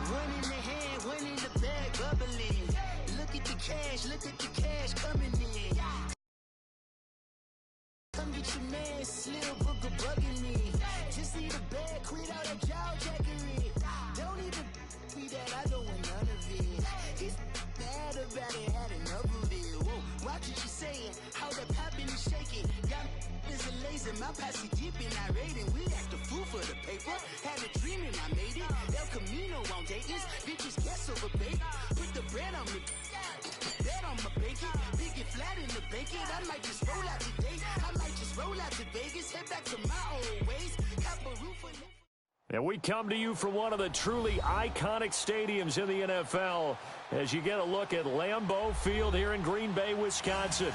One in the hand, one in the bag, bubbling. Look at the cash coming in. Come get your man, Slim Booker bugging me. Just need a bag, quit all that jaw jackery. Don't even be that, I don't want none of it. He's mad about it, had enough of it. Whoa, watch what you saying, how that poppin' and shaking. Got is a lazy, my posse deep and I raiding. We act the fool for the paper, had a dream and I made it. El Camino on Dayton's, bitches guess over bait. Put the bread on me, bet on my bacon. Big it flat in the bacon, I might just roll out today. I might just roll out to Vegas, head back to my old ways. Got a roof for And we come to you from one of the truly iconic stadiums in the NFL as you get a look at Lambeau Field here in Green Bay, Wisconsin.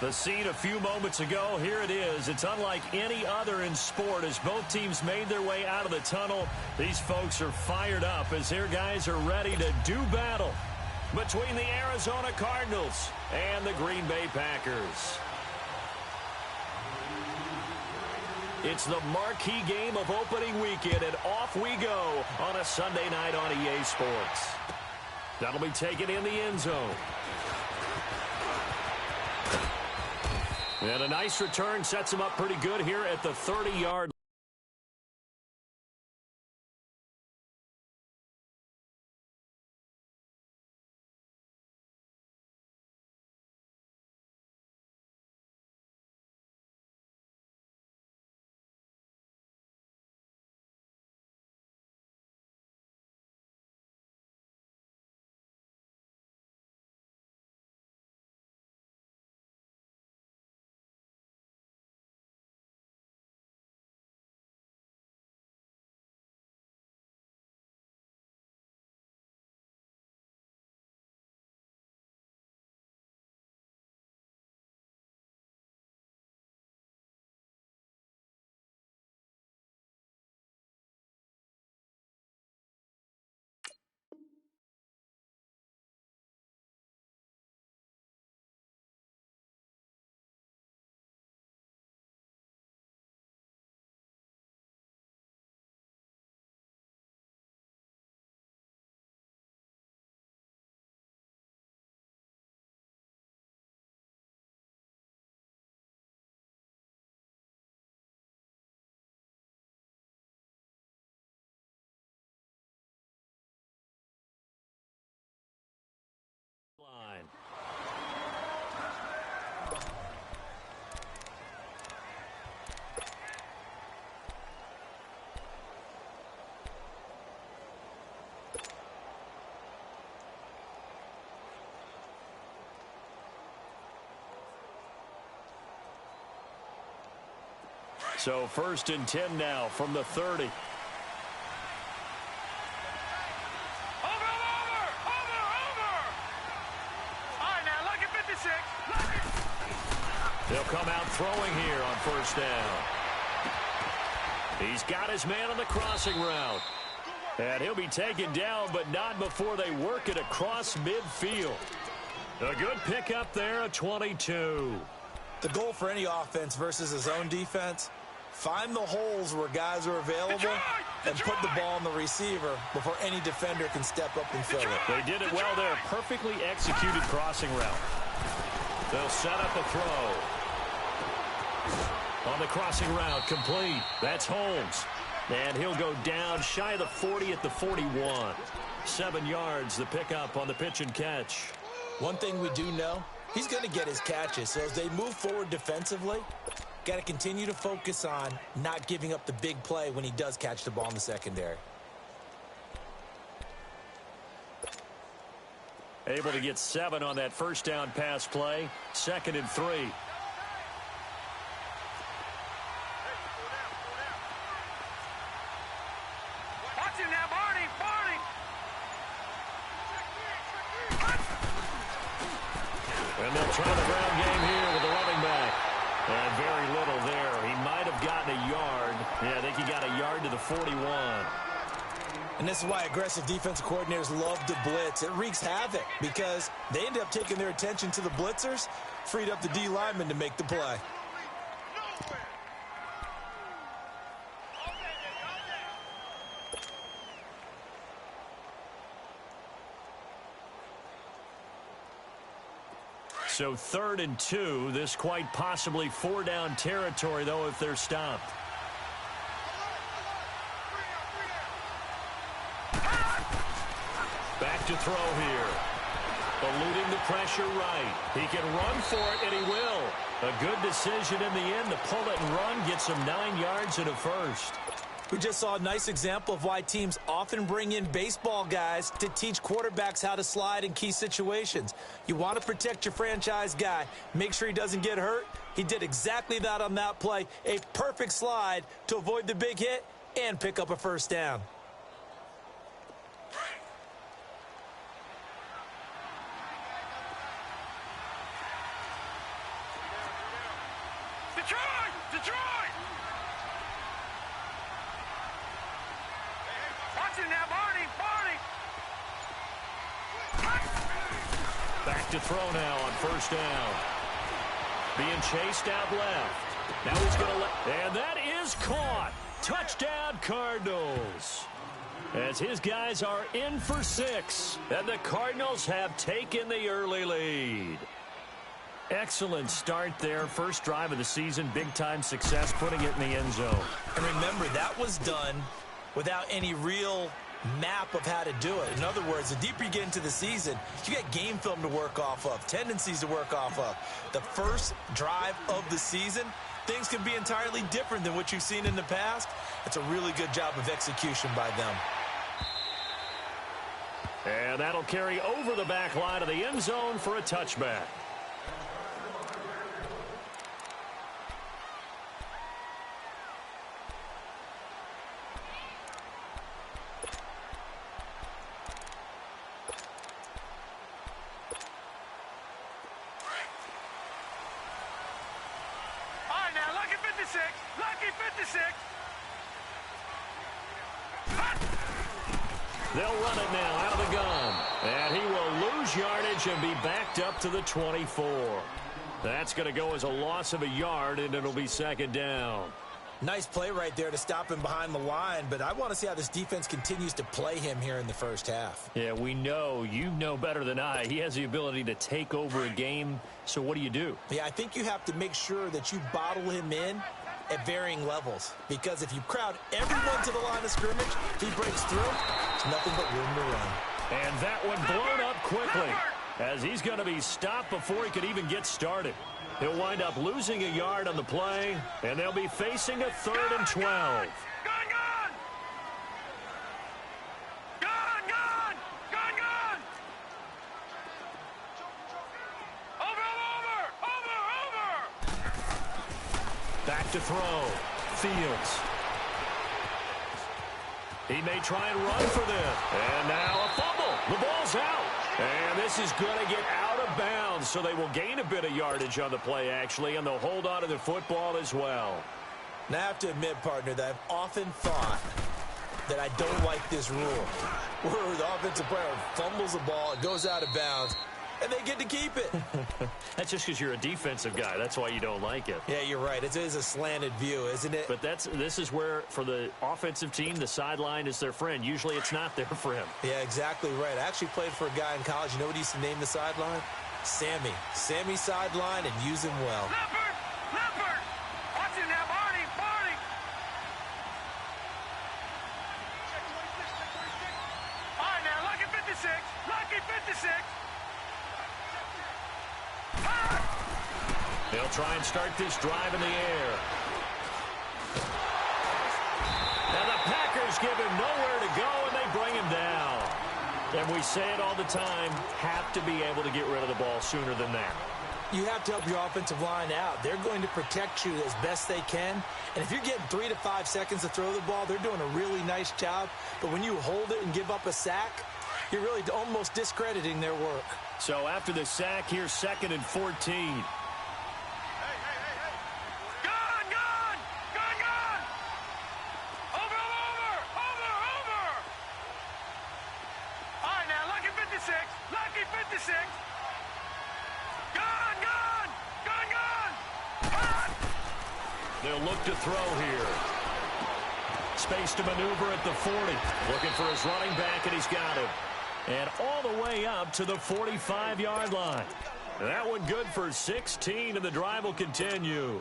The scene a few moments ago, here it is. It's unlike any other in sport as both teams made their way out of the tunnel. These folks are fired up as their guys are ready to do battle between the Arizona Cardinals and the Green Bay Packers. It's the marquee game of opening weekend, and off we go on a Sunday night on EA Sports. That'll be taken in the end zone. And a nice return sets him up pretty good here at the 30-yard line. So 1st and 10 now from the 30. They'll come out throwing here on 1st down. He's got his man on the crossing route. And he'll be taken down, but not before they work it across midfield. A good pickup there at 22. The goal for any offense versus his own defense, find the holes where guys are available and put the ball on the receiver before any defender can step up and fill it. They did it well there. Perfectly executed crossing route. They'll set up a throw. On the crossing route, complete. That's Holmes. And he'll go down shy of the 40 at the 41. 7 yards, the pickup on the pitch and catch. One thing we do know, he's going to get his catches. So as they move forward defensively, got to continue to focus on not giving up the big play when he does catch the ball in the secondary. Able to get 7 on that 1st down pass play. 2nd and 3. And they'll try the ground game here with the running back. And very little there. He might have gotten a yard. Yeah, I think he got a yard to the 41. And this is why aggressive defensive coordinators love to blitz. It wreaks havoc because they end up taking their attention to the blitzers, freed up the D lineman to make the play. So 3rd and 2. This quite possibly 4-down territory, though, if they're stopped. Back to throw here. Eluding the pressure right. He can run for it, and he will. A good decision in the end to pull it and run. Gets him 9 yards and a first. We just saw a nice example of why teams often bring in baseball guys to teach quarterbacks how to slide in key situations. You want to protect your franchise guy. Make sure he doesn't get hurt. He did exactly that on that play. A perfect slide to avoid the big hit and pick up a first down. Detroit! Watch it now, Barney! Back to throw now on first down. Being chased out left. Now he's going to and that is caught. Touchdown, Cardinals. As his guys are in for 6. And the Cardinals have taken the early lead. Excellent start there. First drive of the season. Big-time success, putting it in the end zone. And remember, that was done without any real map of how to do it. In other words, the deeper you get into the season, you got game film to work off of, tendencies to work off of. The first drive of the season, things can be entirely different than what you've seen in the past. It's a really good job of execution by them. And that'll carry over the back line of the end zone for a touchback. Lucky 56. They'll run it now out of the gun. And he will lose yardage and be backed up to the 24. That's going to go as a loss of a yard, and it'll be 2nd down. Nice play right there to stop him behind the line, but I want to see how this defense continues to play him here in the first half. Yeah, we know. You know better than I. He has the ability to take over a game, so what do? Yeah, I think you have to make sure that you bottle him in at varying levels, because if you crowd everyone to the line of scrimmage, if he breaks through, it's nothing but room to run. And that one blown up quickly, as he's going to be stopped before he could even get started. He'll wind up losing a yard on the play, and they'll be facing a 3rd and 12. Gone! Over! Back to throw. Fields. He may try and run for this. And now a fumble. The ball's out. And this is going to get out of bounds, so they will gain a bit of yardage on the play, actually, and they'll hold on to the football as well. Now, I have to admit, partner, that I've often thought that I don't like this rule, where the offensive player fumbles the ball, it goes out of bounds, and they get to keep it. That's just because you're a defensive guy. That's why you don't like it. Yeah, you're right. It is a slanted view, isn't it? But this is where, for the offensive team, the sideline is their friend. Usually it's not there for him. Yeah, exactly right. I actually played for a guy in college. You know what he used to name the sideline? Sammy. Sammy sideline, and use him well. Leopard! Watch it now, Barney! All right, now, Lucky 56! Lucky 56! They'll try and start this drive in the air. Now the Packers give him nowhere to go, and they bring him down. And we say it all the time, have to be able to get rid of the ball sooner than that. You have to help your offensive line out. They're going to protect you as best they can. And if you're getting 3 to 5 seconds to throw the ball, they're doing a really nice job. But when you hold it and give up a sack, you're really almost discrediting their work. So after the sack, here's 2nd and 14. They'll look to throw here. Space to maneuver at the 40. Looking for his running back, and he's got him. And all the way up to the 45-yard line. That one good for 16, and the drive will continue.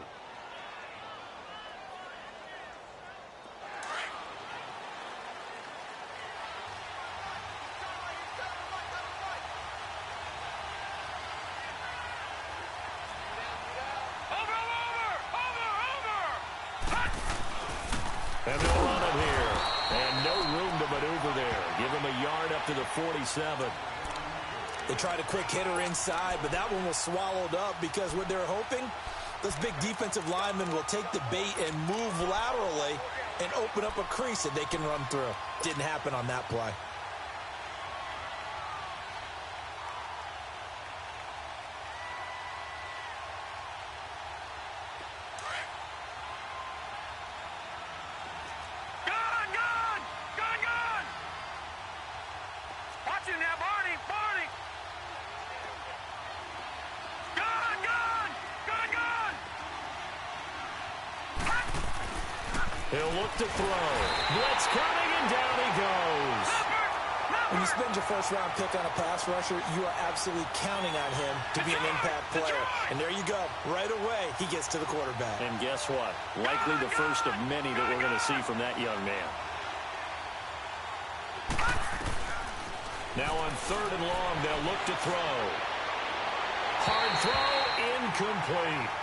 And they'll run it here. And no room to maneuver there. Give him a yard up to the 47. They tried a quick hitter inside, but that one was swallowed up because what they're hoping, those big defensive linemen will take the bait and move laterally and open up a crease that they can run through. Didn't happen on that play. He'll look to throw. Blitz coming, and down he goes. When you spend your first-round pick on a pass rusher, you are absolutely counting on him to be an impact player. And there you go. Right away, he gets to the quarterback. And guess what? Likely the first of many that we're going to see from that young man. Now on 3rd and long, they'll look to throw. Hard throw, incomplete.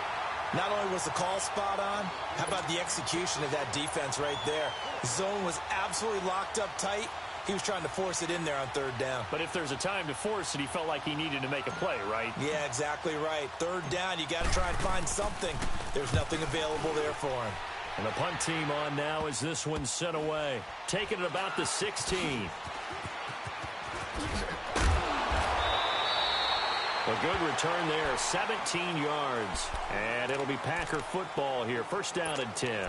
Not only was the call spot on, how about the execution of that defense right there? Zone was absolutely locked up tight. He was trying to force it in there on 3rd down. But if there's a time to force it, he felt like he needed to make a play, right? Yeah, exactly right. 3rd down, you got to try and find something. There's nothing available there for him. And the punt team on now as this one's sent away. Taking it about the 16. A good return there, 17 yards. And it'll be Packer football here. First down and 10.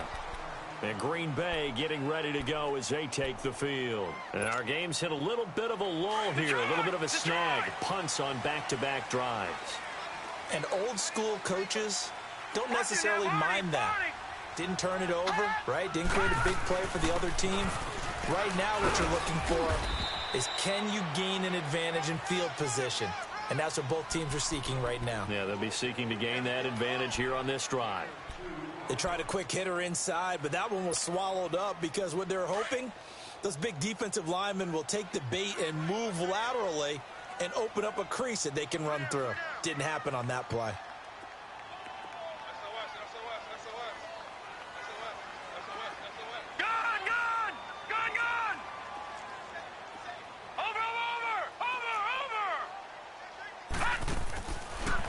And Green Bay getting ready to go as they take the field. And our game's hit a little bit of a lull here, a little bit of a snag. Punts on back-to-back drives. And old-school coaches don't necessarily mind that. Didn't turn it over, right? Didn't create a big play for the other team. Right now what you're looking for is, can you gain an advantage in field position? And that's what both teams are seeking right now. Yeah, they'll be seeking to gain that advantage here on this drive. They tried a quick hitter inside, but that one was swallowed up because what they're hoping, those big defensive linemen will take the bait and move laterally and open up a crease that they can run through. Didn't happen on that play.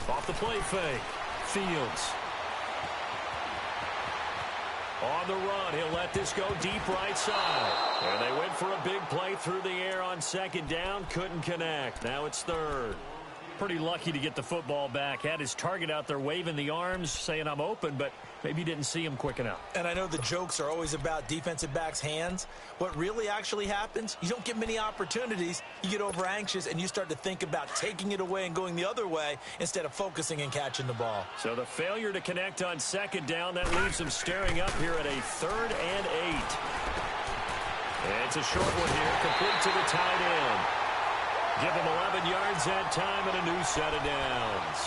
Off the play fake. Fields. On the run, he'll let this go deep right side. And they went for a big play through the air on 2nd down. Couldn't connect. Now it's 3rd. Pretty lucky to get the football back. Had his target out there waving the arms, saying I'm open, but maybe didn't see him quick enough. And I know the jokes are always about defensive backs' hands. What really actually happens, you don't get many opportunities. You get over anxious, and you start to think about taking it away and going the other way instead of focusing and catching the ball. So the failure to connect on 2nd down, that leaves him staring up here at a 3rd and 8. And it's a short one here, complete to the tight end. Give him 11 yards that time and a new set of downs.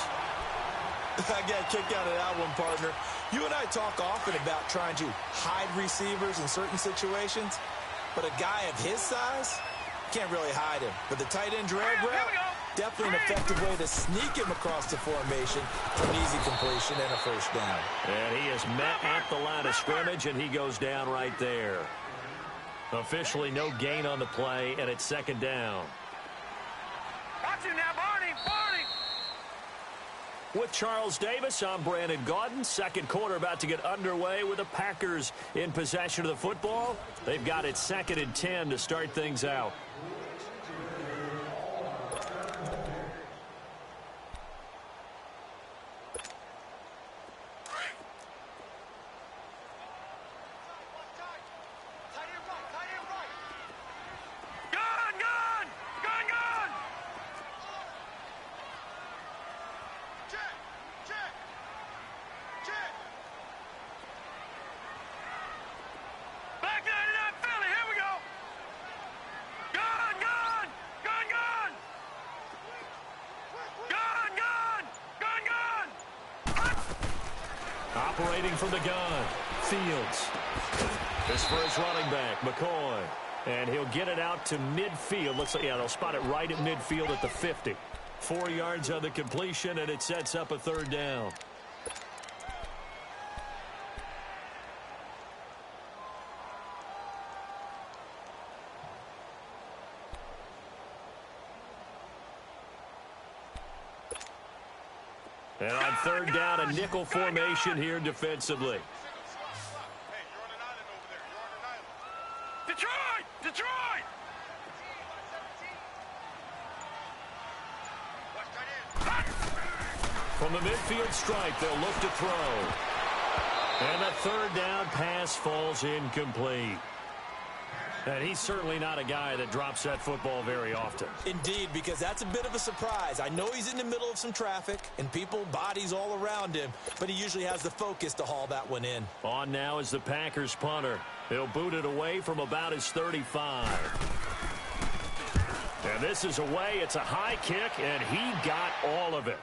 I got a kick out of that one, partner. You and I talk often about trying to hide receivers in certain situations, but a guy of his size can't really hide him. But the tight end drag route, definitely an effective way to sneak him across the formation for an easy completion and a 1st down. And he is met at the line of scrimmage, and he goes down right there. Officially no gain on the play, and it's 2nd down. Watch him now, Barney! With Charles Davis, I'm Brandon Gaudin. 2nd quarter about to get underway with the Packers in possession of the football. They've got it 2nd and 10 to start things out. Back 99 Philly, here we go! Gun! Operating from the gun, Fields. This for his running back, McCoy. And he'll get it out to midfield. Looks like, yeah, they'll spot it right at midfield at the 50. 4 yards on the completion, and it sets up a third down. And on third down, a nickel formation here defensively. Hey, you're on an island over there. You're on an island. Detroit! Detroit! From the midfield stripe, they'll look to throw. And a third down pass falls incomplete. And he's certainly not a guy that drops that football very often. Indeed, because that's a bit of a surprise. I know he's in the middle of some traffic and people, bodies all around him, but he usually has the focus to haul that one in. On now is the Packers punter. He'll boot it away from about his 35. And this is away. It's a high kick, and he got all of it.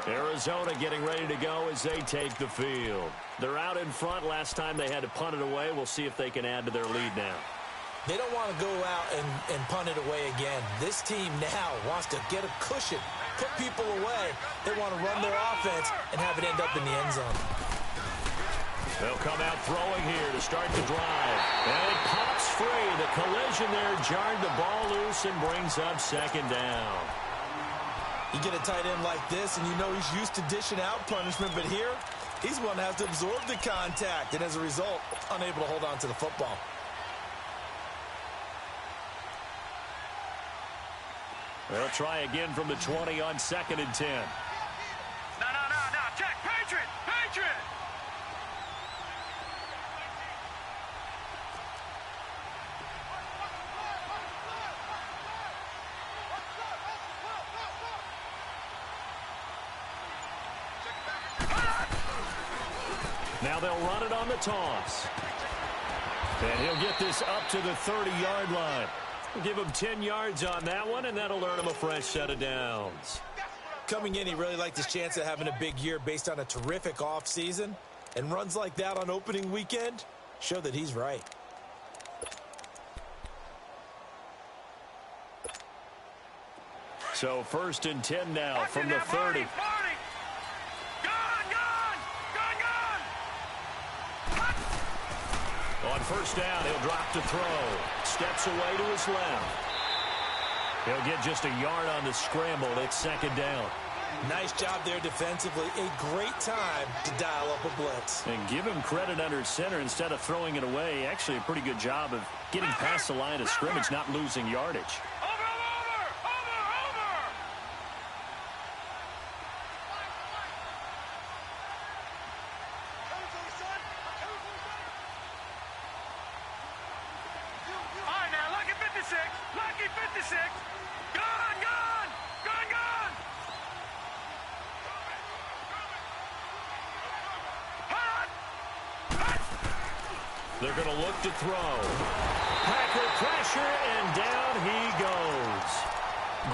Arizona getting ready to go as they take the field. They're out in front. Last time they had to punt it away. We'll see if they can add to their lead now. They don't want to go out and punt it away again. This team now wants to get a cushion, put people away. They want to run their offense and have it end up in the end zone. They'll come out throwing here to start the drive. And it pops free. The collision there jarred the ball loose and brings up second down. You get a tight end like this, and you know he's used to dishing out punishment, but here, he's one that has to absorb the contact, and as a result, unable to hold on to the football. They'll try again from the 20 on 2nd and 10. No. Check. Patriot! Patriot! Now they'll run it on the toss. And he'll get this up to the 30-yard line. Give him 10 yards on that one, and that'll earn him a fresh set of downs. Coming in, he really liked his chance of having a big year based on a terrific offseason. And runs like that on opening weekend show that he's right. So 1st and 10 now from the 30. On first down, he'll drop to throw. Steps away to his left. He'll get just a yard on the scramble. It's 2nd down. Nice job there defensively. A great time to dial up a blitz. And give him credit under center instead of throwing it away. Actually, a pretty good job of getting past the line of scrimmage, not losing yardage. Lucky 56. Gone. They're going to look to throw. Packer pressure, and down he goes.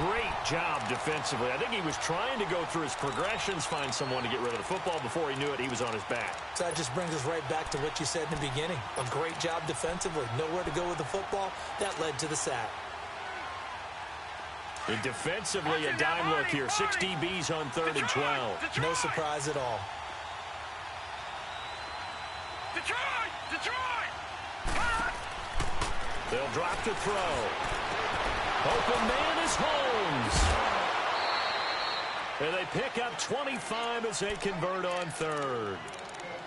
Great job defensively. I think he was trying to go through his progressions, find someone to get rid of the football. Before he knew it, he was on his back. So that just brings us right back to what you said in the beginning. A great job defensively. Nowhere to go with the football. That led to the sack. And defensively, a dime look here. 6 DBs on 3rd and 12. No surprise at all. Detroit! They'll drop to throw. Open man is Holmes. And they pick up 25 as they convert on 3rd.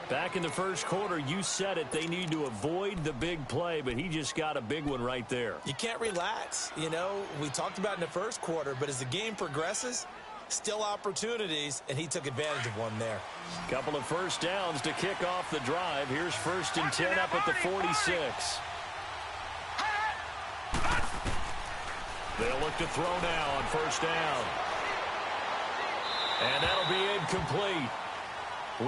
Back in the first quarter, you said it. They need to avoid the big play, but he just got a big one right there. You can't relax. You know, we talked about in the first quarter, but as the game progresses, still opportunities, and he took advantage of one there. Couple of first downs to kick off the drive. Here's 1st and 10 up at the 46. They'll look to throw now on 1st down. And that'll be incomplete.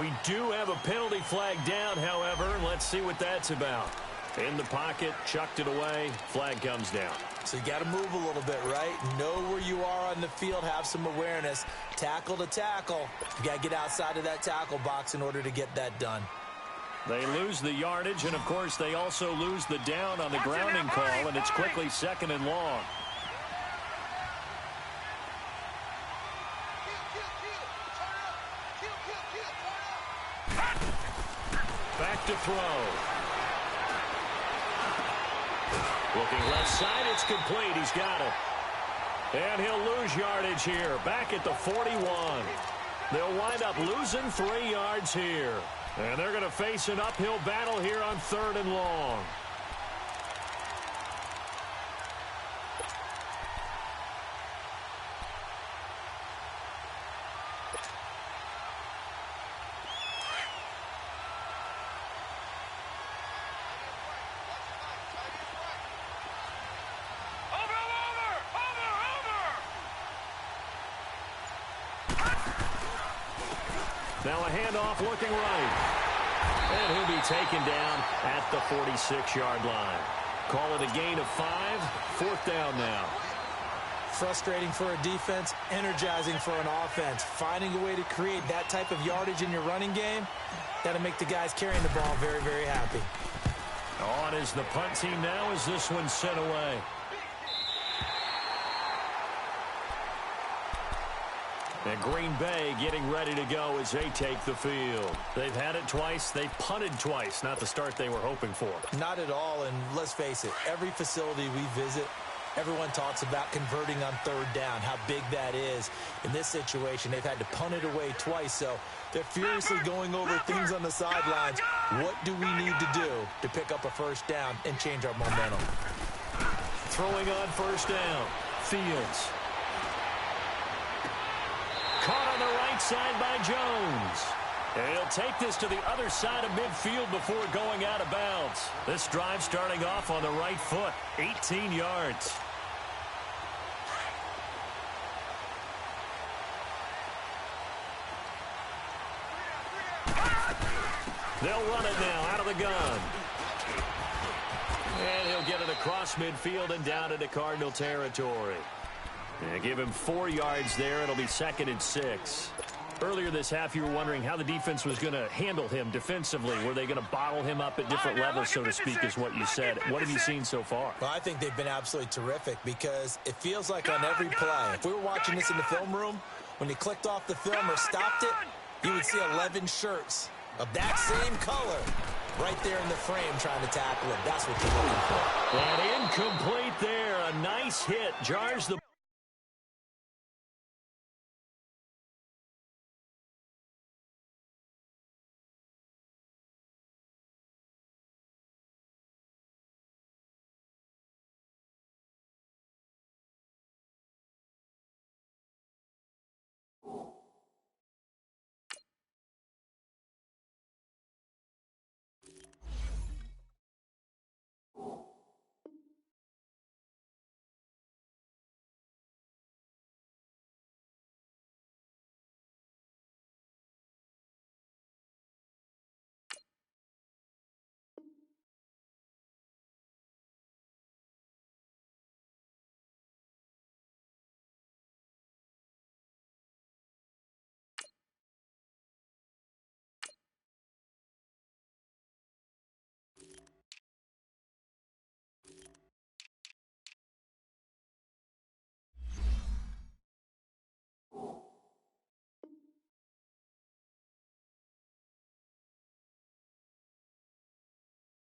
We do have a penalty flag down, however, and let's see what that's about. In the pocket, chucked it away, flag comes down. So you got to move a little bit, right? Know where you are on the field, have some awareness. Tackle to tackle. You got to get outside of that tackle box in order to get that done. They lose the yardage, and of course they also lose the down on the grounding call, and it's quickly 2nd and long. Back to throw. Looking left side, it's complete. He's got it. And he'll lose yardage here. Back at the 41. They'll wind up losing 3 yards here. And they're going to face an uphill battle here on 3rd and long. Now a handoff looking right. And he'll be taken down at the 46-yard line. Call it a gain of 5. 4th down now. Frustrating for a defense, energizing for an offense. Finding a way to create that type of yardage in your running game, that'll make the guys carrying the ball very, very happy. On is the punt team now as this one's sent away. And Green Bay getting ready to go as they take the field. They've had it twice. They've punted twice. Not the start they were hoping for. Not at all, and let's face it, every facility we visit, everyone talks about converting on 3rd down, how big that is. In this situation, they've had to punt it away twice, so they're furiously going over things on the sidelines. What do we need to do to pick up a 1st down and change our momentum? Throwing on 1st down. Fields. Caught on the right side by Jones. And he'll take this to the other side of midfield before going out of bounds. This drive starting off on the right foot. 18 yards. They'll run it now out of the gun. And he'll get it across midfield and down into Cardinal territory. And give him 4 yards there. It'll be 2nd and 6. Earlier this half, you were wondering how the defense was going to handle him defensively. Were they going to bottle him up at different levels, so to speak, is what you said. What have you seen so far? Well, I think they've been absolutely terrific because it feels like on every play, if we were watching this in the film room, when you clicked off the film or stopped it, you would see 11 shirts of that same color right there in the frame trying to tackle him. That's what you're looking for. And incomplete there. A nice hit. Jars the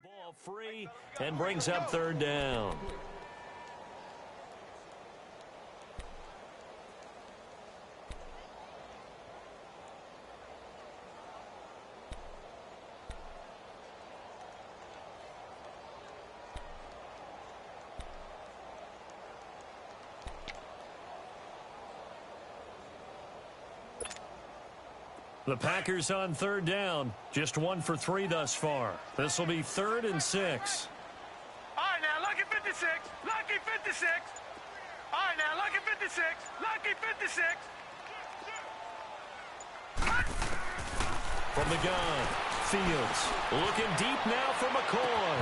ball free and brings up 3rd down. The Packers on 3rd down. Just 1 for 3 thus far. This will be 3rd and 6. All right, now, lucky 56. Lucky 56. All right, now, lucky 56. Lucky 56. From the gun, Fields looking deep now for McCoy.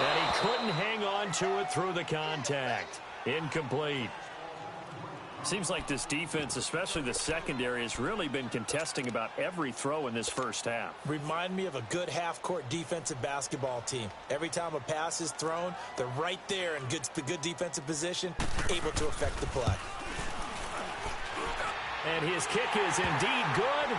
And he couldn't hang on to it through the contact. Incomplete. Seems like this defense, especially the secondary, has really been contesting about every throw in this first half. Remind me of a good half-court defensive basketball team. Every time a pass is thrown, they're right there in good defensive position, able to affect the play. And his kick is indeed good.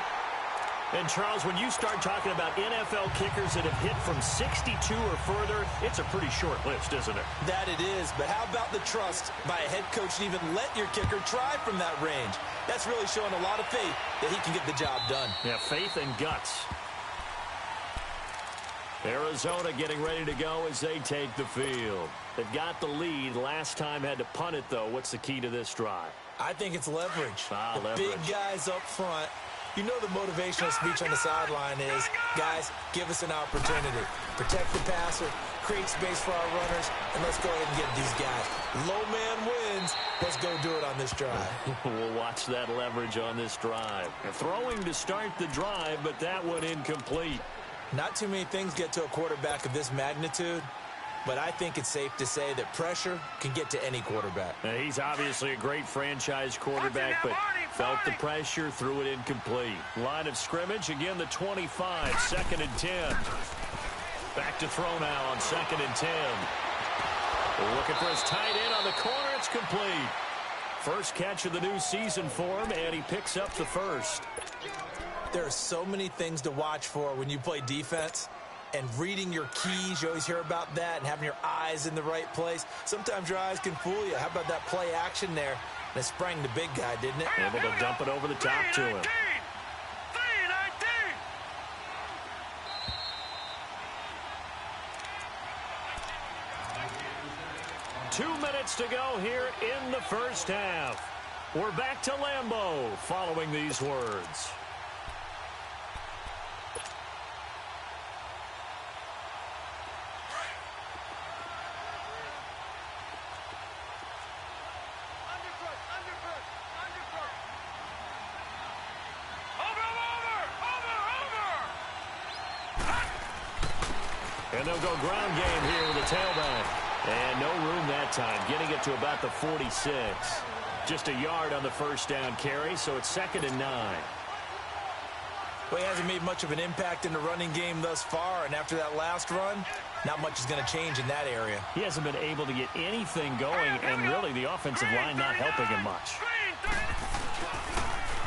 And, Charles, when you start talking about NFL kickers that have hit from 62 or further, it's a pretty short list, isn't it? That it is, but how about the trust by a head coach to even let your kicker try from that range? That's really showing a lot of faith that he can get the job done. Yeah, faith and guts. Arizona getting ready to go as they take the field. They've got the lead. Last time had to punt it, though. What's the key to this drive? I think it's leverage. Leverage. Big guys up front. You know the motivational speech on the sideline is, guys, give us an opportunity. Protect the passer, create space for our runners, and let's go ahead and get these guys. Low man wins. Let's go do it on this drive. We'll watch that leverage on this drive. Throwing to start the drive, but that one incomplete. Not too many things get to a quarterback of this magnitude, but I think it's safe to say that pressure can get to any quarterback. Now, he's obviously a great franchise quarterback, but felt the pressure, threw it incomplete. Line of scrimmage, again the 25, 2nd and 10. Back to throw now on 2nd and 10. We're looking for his tight end on the corner. It's complete. First catch of the new season for him, and he picks up the first. There are so many things to watch for when you play defense. And reading your keys, you always hear about that, and having your eyes in the right place. Sometimes your eyes can fool you. How about that play action there? And it sprang the big guy, didn't it? Able to dump it over the top to him. 2 minutes to go here in the first half. We're back to Lambeau following these words. And they'll go ground game here with the tailback. And no room that time, getting it to about the 46. Just a yard on the first down carry, so it's 2nd and 9. Well, he hasn't made much of an impact in the running game thus far, and after that last run, not much is going to change in that area. He hasn't been able to get anything going, and really the offensive line not helping him much.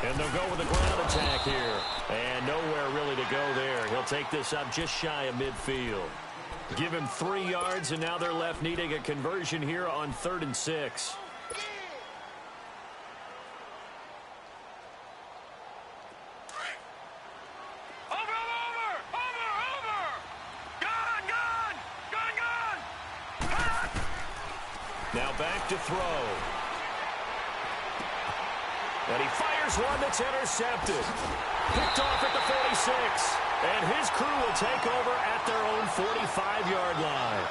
And they'll go with a ground attack here. And nowhere really to go there. He'll take this up just shy of midfield. Give him 3 yards, and now they're left needing a conversion here on 3rd and 6. Now back to throw. And he fires one that's intercepted. Picked off at the 46. And his crew will take over at their own 45-yard line.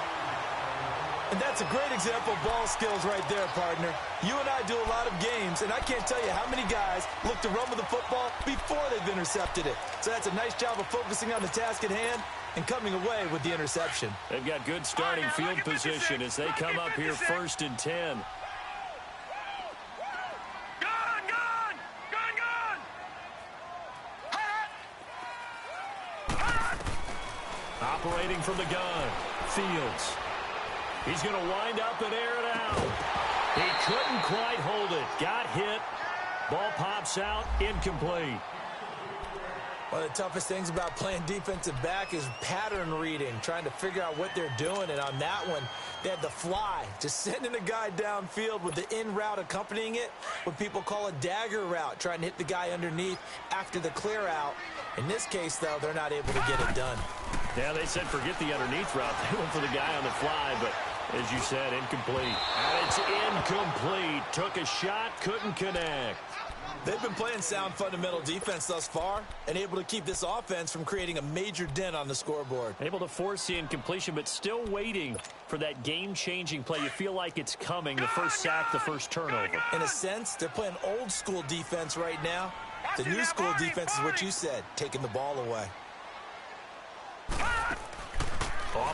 And that's a great example of ball skills right there, partner. You and I do a lot of games, and I can't tell you how many guys look to run with the football before they've intercepted it. So that's a nice job of focusing on the task at hand and coming away with the interception. They've got good starting field position as they come up here 1st and 10. Operating from the gun, Fields. He's going to wind up and air it out. He couldn't quite hold it. Got hit. Ball pops out. Incomplete. One of the toughest things about playing defensive back is pattern reading, trying to figure out what they're doing. And on that one, they had the fly, just sending a guy downfield with the in route accompanying it, what people call a dagger route, trying to hit the guy underneath after the clear out. In this case, though, they're not able to get it done. Yeah, they said forget the underneath route. They went for the guy on the fly, but as you said, incomplete. And it's incomplete. Took a shot, couldn't connect. They've been playing sound fundamental defense thus far and able to keep this offense from creating a major dent on the scoreboard. Able to force the incompletion, but still waiting for that game-changing play. You feel like it's coming, the first sack, the first turnover. In a sense, they're playing old-school defense right now. The new school defense is what you said, taking the ball away.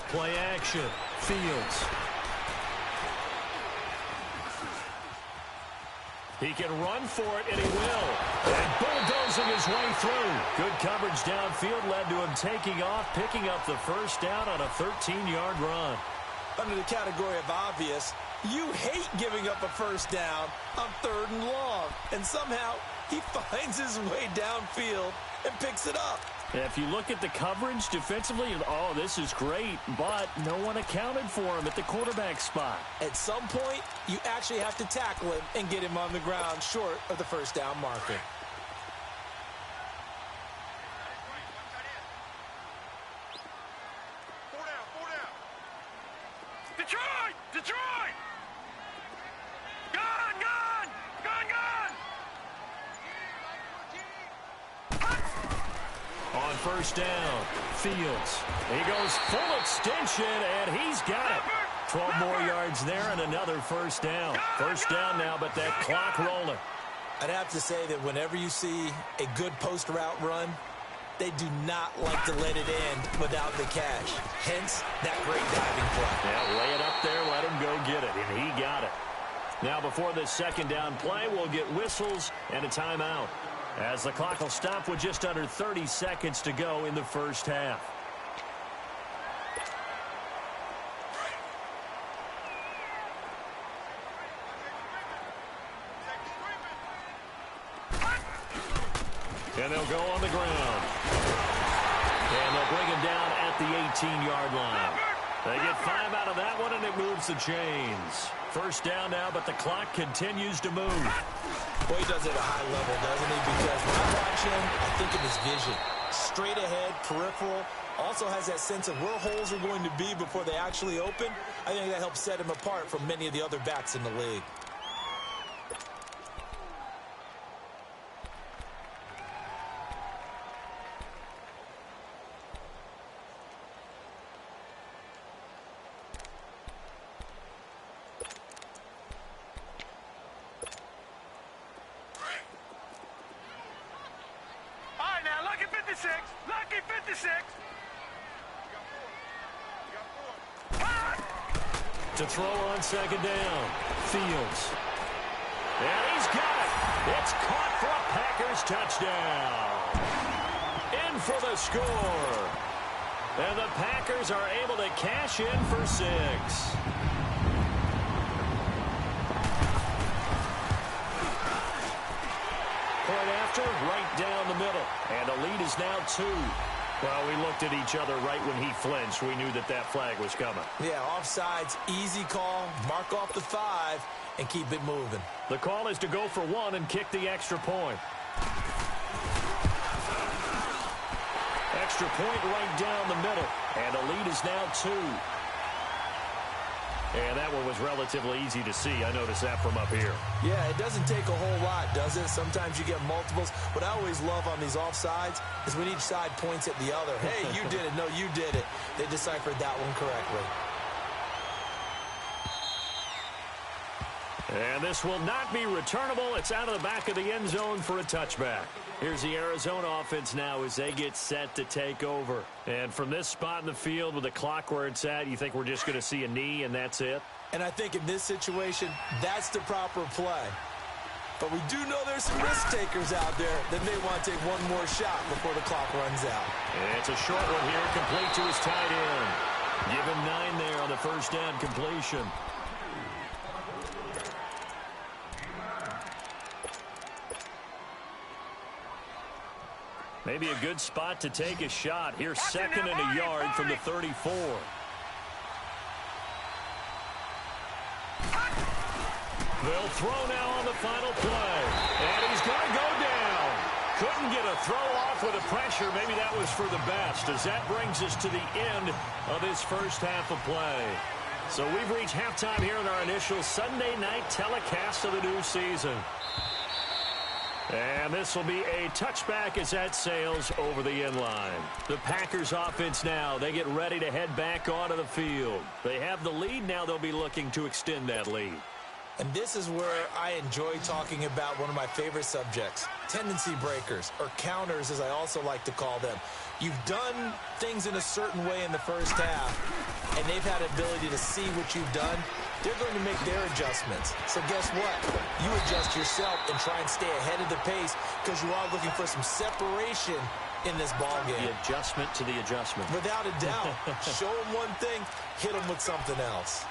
Play action. Fields. He can run for it, and he will. And bulldozing his way through. Good coverage downfield led to him taking off, picking up the first down on a 13-yard run. Under the category of obvious, you hate giving up a first down on 3rd and long. And somehow he finds his way downfield and picks it up. If you look at the coverage defensively, oh, this is great, but no one accounted for him at the quarterback spot. At some point, you actually have to tackle him and get him on the ground short of the first down marker. Detroit! Detroit! Gone! Gone! Gone! Gone! On first down, Fields. He goes full extension, and he's got it. 12 more yards there and another first down. First down now, but that clock rolling. I'd have to say that whenever you see a good post route run, they do not like to let it end without the catch. Hence, that great diving play. Yeah, lay it up there, let him go get it, and he got it. Now, before this second down play, we'll get whistles and a timeout, as the clock will stop with just under 30 seconds to go in the first half. And they'll go on the ground. And they'll bring him down at the 18-yard line. They get 5 out of that one, and it moves the chains. First down now, but the clock continues to move. Well, he does it at a high level, doesn't he? Because when I watch him, I think of his vision. Straight ahead, peripheral. Also has that sense of where holes are going to be before they actually open. I think that helps set him apart from many of the other backs in the league. Lucky 56. To throw on second down. Fields. And he's got it. It's caught for a Packers touchdown. In for the score. And the Packers are able to cash in for 6. Point after, right down the middle. And the lead is now 2. Well, we looked at each other right when he flinched. We knew that that flag was coming. Yeah, offsides, easy call. Mark off the 5 and keep it moving. The call is to go for 1 and kick the extra point. Extra point right down the middle. And the lead is now 2. And that one was relatively easy to see. I noticed that from up here. Yeah, it doesn't take a whole lot, does it? Sometimes you get multiples. What I always love on these offsides is when each side points at the other. Hey, you did it. No, you did it. They deciphered that one correctly. And this will not be returnable. It's out of the back of the end zone for a touchback. Here's the Arizona offense now as they get set to take over. And from this spot in the field with the clock where it's at, you think we're just going to see a knee and that's it? And I think in this situation, that's the proper play. But we do know there's some risk takers out there that may want to take one more shot before the clock runs out. And it's a short one here, complete to his tight end. Give him 9 there on the first down completion. Maybe a good spot to take a shot. Here's second and a yard from the 34. They'll throw now on the final play. And he's going to go down. Couldn't get a throw off with the pressure. Maybe that was for the best, as that brings us to the end of this first half of play. So we've reached halftime here in our initial Sunday night telecast of the new season. And this will be a touchback as that sails over the end line. The Packers offense now, they get ready to head back onto the field. They have the lead, now they'll be looking to extend that lead. And this is where I enjoy talking about one of my favorite subjects, tendency breakers, or counters as I also like to call them. You've done things in a certain way in the first half, and they've had the ability to see what you've done. They're going to make their adjustments. So guess what? You adjust yourself and try and stay ahead of the pace because you are looking for some separation in this ball game. The adjustment to the adjustment. Without a doubt. Show them one thing, hit them with something else.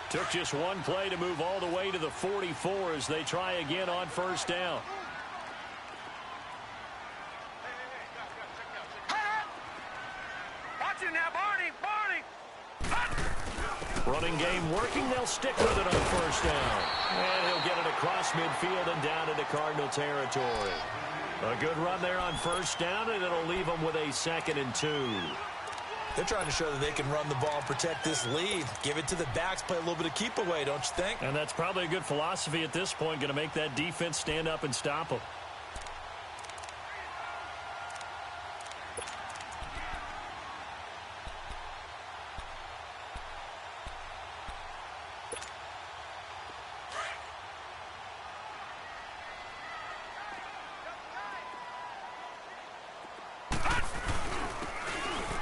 Took just one play to move all the way to the 44 as they try again on first down. Watch it now, Barney! Running game working. They'll stick with it on first down. And he'll get it across midfield and down into Cardinal territory. A good run there on first down, and it'll leave them with a 2nd and 2. They're trying to show that they can run the ball and protect this lead. Give it to the backs, play a little bit of keep away, don't you think? And that's probably a good philosophy at this point, going to make that defense stand up and stop them.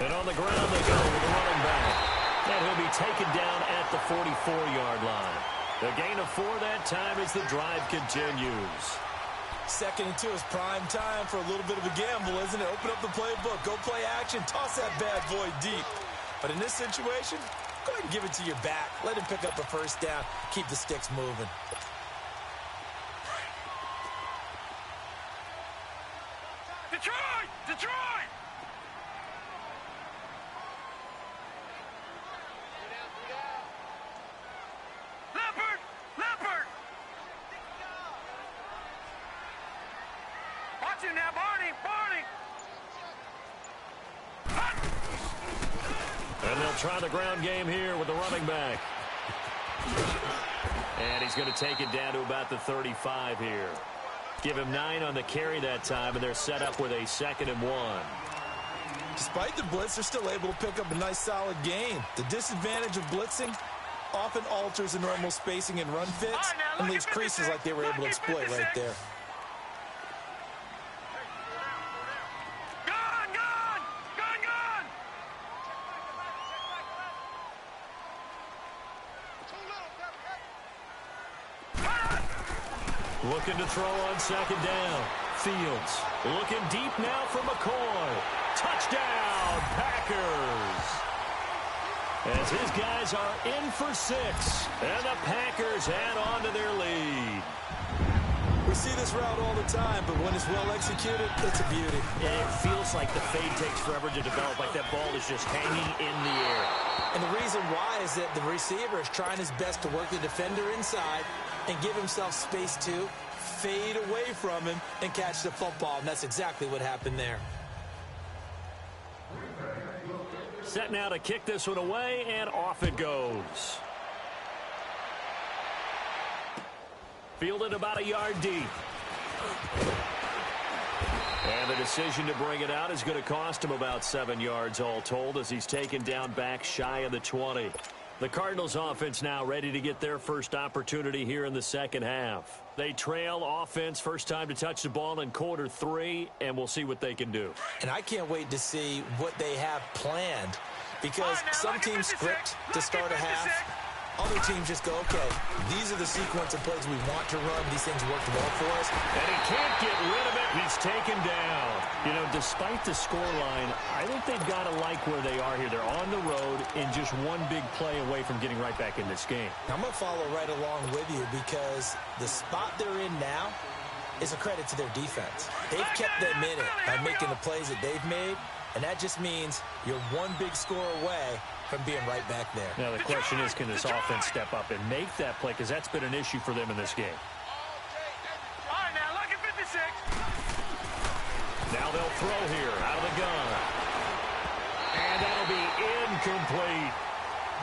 And on the ground they go with the running back. And he'll be taken down at the 44-yard line. The gain of 4 that time as the drive continues. 2nd and 2 is prime time for a little bit of a gamble, isn't it? Open up the playbook, go play action, toss that bad boy deep. But in this situation, go ahead and give it to your back. Let him pick up a first down, keep the sticks moving. Detroit! Detroit! Leopard! Watch it now, Barney! And they'll try the ground game here with the running back. And he's going to take it down to about the 35 here. Give him 9 on the carry that time, and they're set up with a 2nd and 1. Despite the blitz, they're still able to pick up a nice, solid gain. The disadvantage of blitzing often alters the normal spacing and run fits and leaves creases like they were able to exploit right there. Gone! Looking to throw on 2nd down. Fields looking deep now for McCoy. Touchdown, Packers. As his guys are in for 6. And the Packers add on to their lead. We see this route all the time, but when it's well executed, it's a beauty. It feels like the fade takes forever to develop, like that ball is just hanging in the air. And the reason why is that the receiver is trying his best to work the defender inside and give himself space to fade away from him and catch the football, and that's exactly what happened there. Set now to kick this one away, and off it goes. Fielded about a yard deep. And the decision to bring it out is going to cost him about 7 yards all told as he's taken down back shy of the 20. The Cardinals offense now ready to get their first opportunity here in the second half. They trail offense first time to touch the ball in quarter 3, and we'll see what they can do. And I can't wait to see what they have planned because some teams script to start a half. Other teams just go, okay, these are the sequence of plays we want to run. These things worked well for us. And he can't get rid of it. He's taken down. You know, despite the scoreline, I think they've got to like where they are here. They're on the road and just one big play away from getting right back in this game. I'm going to follow right along with you because the spot they're in now is a credit to their defense. They've kept them in it by making the plays that they've made, and that just means you're one big score away from being right back there. Now, the question is, can this offense step up and make that play? Because that's been an issue for them in this game. All right, now, look at 56. Now they'll throw here out of the gun. And that'll be incomplete.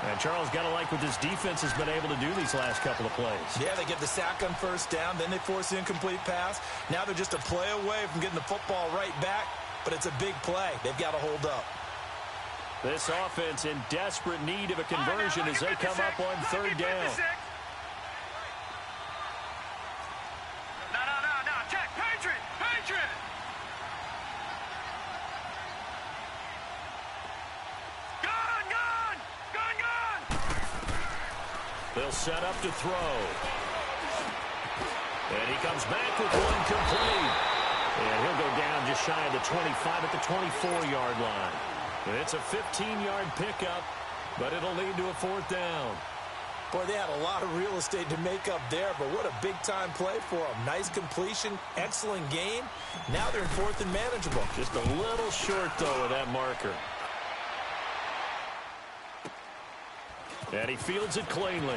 And Charles, got to like what this defense has been able to do these last couple of plays. Yeah, they get the sack on first down, then they force the incomplete pass. Now they're just a play away from getting the football right back, but it's a big play. They've got to hold up. This offense in desperate need of a conversion as they come up on third down. No. Check. Patriot. Gun. They'll set up to throw. And he comes back with one complete. And he'll go down just shy of the 25 at the 24-yard line. And it's a 15-yard pickup, but it'll lead to a fourth down. Boy, they had a lot of real estate to make up there, but what a big-time play for them. Nice completion, excellent game. Now they're in fourth and manageable. Just a little short, though, of that marker. And he fields it cleanly.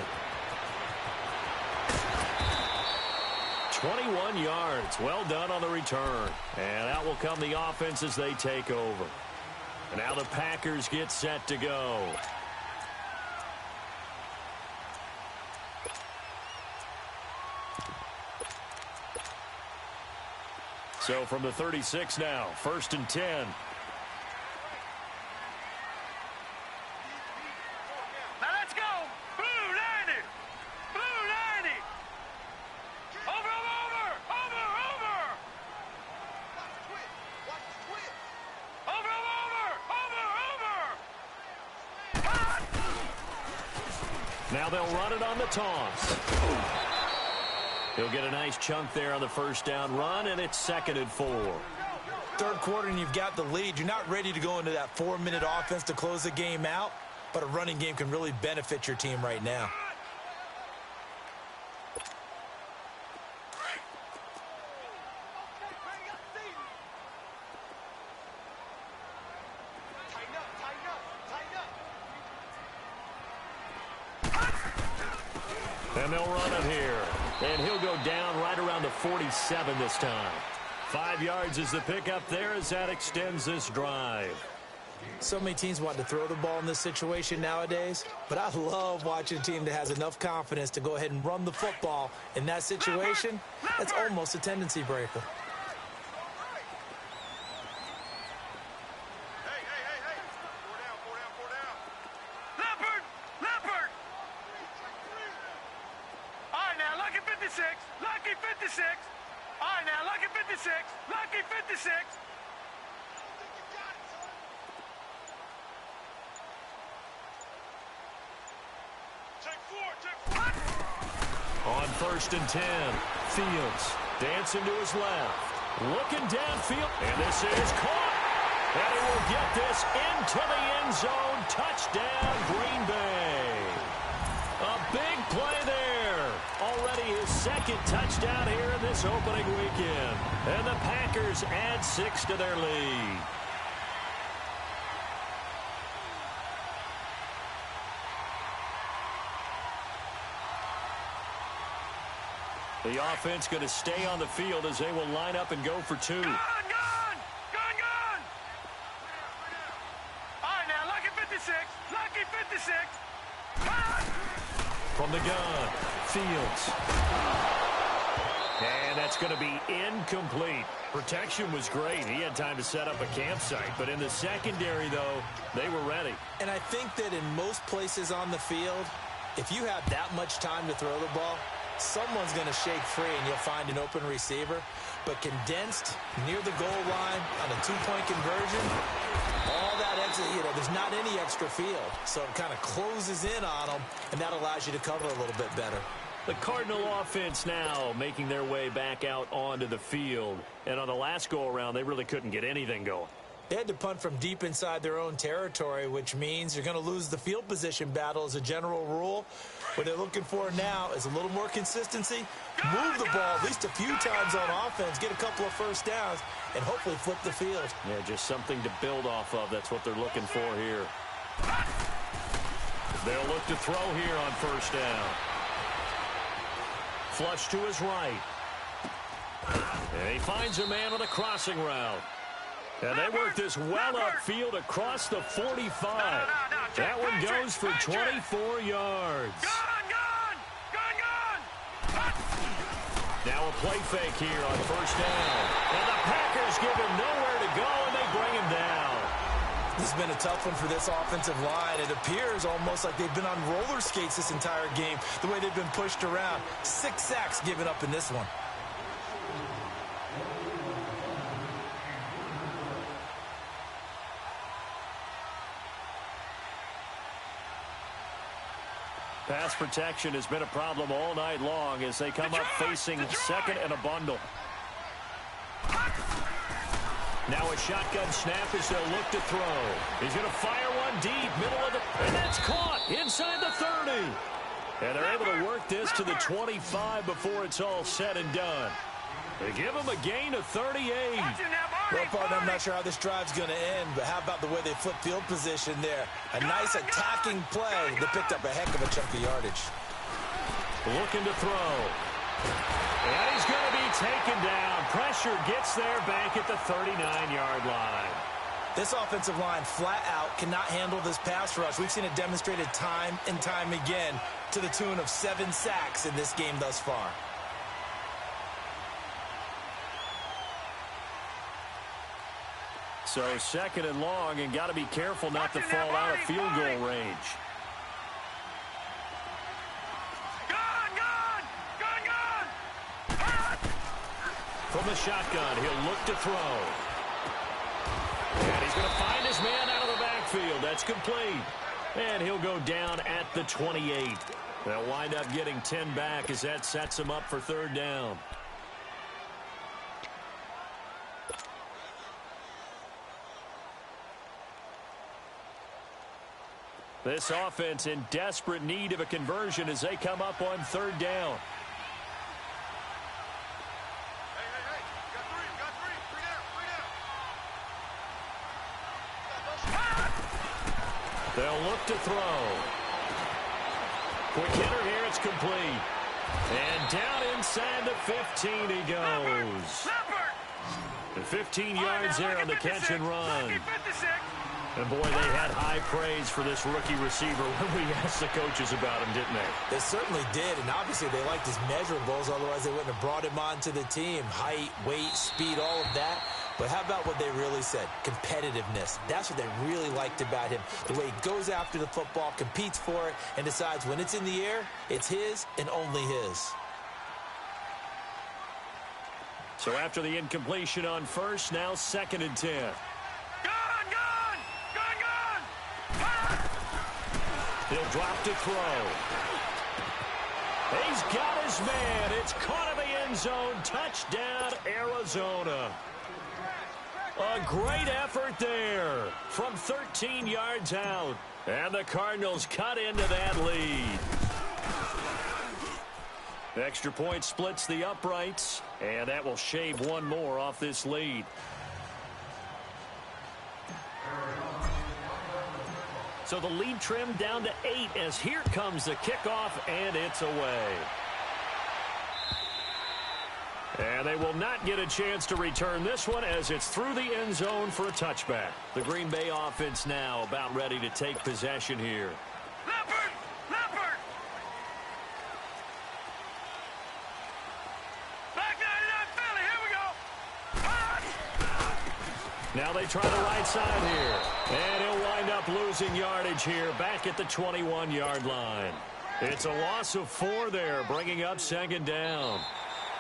21 yards. Well done on the return. And out will come the offense as they take over. And now the Packers get set to go. So from the 36 now, 1st and 10. Now let's go. Blue 90. Over. Now they'll run it on the toss. He'll get a nice chunk there on the first down run, and it's 2nd and 4. Third quarter, and you've got the lead. You're not ready to go into that 4-minute offense to close the game out, but a running game can really benefit your team right now. And they'll run it here. And he'll go down right around the 47 this time. 5 yards is the pickup there as that extends this drive. So many teams want to throw the ball in this situation nowadays, but I love watching a team that has enough confidence to go ahead and run the football in that situation. That's almost a tendency breaker. Leopard. All right, now, lucky 56. All right, now, lucky 56. On 1st and 10, Fields dancing to his left. Looking downfield. And this is caught. And he will get this into the end zone. Touchdown, Green Bay. A big play there. Already his 2nd touchdown here in this opening weekend. And the Packers add 6 to their lead. The offense going to stay on the field as they will line up and go for 2. Gun! All right, now, lucky 56. From the gun, Fields. And that's going to be incomplete. Protection was great. He had time to set up a campsite. But in the secondary, though, they were ready. And I think that in most places on the field, if you have that much time to throw the ball, someone's going to shake free and you'll find an open receiver. But condensed near the goal line on a 2-point conversion, all that extra, there's not any extra field. So it kind of closes in on them, and that allows you to cover a little bit better. The Cardinal offense now making their way back out onto the field. And on the last go-around, they really couldn't get anything going. They had to punt from deep inside their own territory, which means you're going to lose the field position battle as a general rule. What they're looking for now is a little more consistency, move the ball at least a few times on offense, get a couple of first downs, and hopefully flip the field. Yeah, just something to build off of. That's what they're looking for here. They'll look to throw here on first down. Flush to his right. And he finds a man on a crossing route. And they work this well upfield across the 45. That one goes for 24 yards. Now a play fake here on first down. And the Packers give him nowhere to go, and they bring him down. This has been a tough one for this offensive line. It appears almost like they've been on roller skates this entire game, the way they've been pushed around. 6 sacks given up in this one. Pass protection has been a problem all night long as they come up facing second and a bundle. Now a shotgun snap as they'll look to throw. He's going to fire one deep, middle of the... And that's caught inside the 30. And they're able to work this to the 25 before it's all said and done. They give him a gain of 38. Well, partner, I'm not sure how this drive's going to end, but how about the way they flip field position there? A nice attacking play. They picked up a heck of a chunk of yardage. Looking to throw. And he's going to be taken down. Pressure gets there back at the 39-yard line. This offensive line flat out cannot handle this pass rush. We've seen it demonstrated time and time again to the tune of 7 sacks in this game thus far. So second and long, and got to be careful not to fall out of field goal range. From the shotgun, he'll look to throw. And he's going to find his man out of the backfield. That's complete. And he'll go down at the 28. They'll wind up getting 10 back as that sets him up for third down. This offense in desperate need of a conversion as they come up on third down. They'll look to throw. Quick hitter here, it's complete. And down inside the 15 he goes. The 15 yards there on the catch and run. And, boy, they had high praise for this rookie receiver when we asked the coaches about him, didn't they? They certainly did, and obviously they liked his measurables, otherwise they wouldn't have brought him onto the team. Height, weight, speed, all of that. But how about what they really said? Competitiveness. That's what they really liked about him. The way he goes after the football, competes for it, and decides when it's in the air, it's his and only his. So after the incompletion on first, now second and 10. He'll drop to throw. He's got his man. It's caught in the end zone. Touchdown, Arizona. A great effort there from 13 yards out. And the Cardinals cut into that lead. The extra point splits the uprights, and that will shave one more off this lead. So the lead trimmed down to 8 as here comes the kickoff, and it's away. And they will not get a chance to return this one as it's through the end zone for a touchback. The Green Bay offense now about ready to take possession here. Leopard! Back 99 Philly, here we go! Now they try the right side here. And he'll wind up losing yardage here back at the 21-yard line. It's a loss of 4 there, bringing up second down.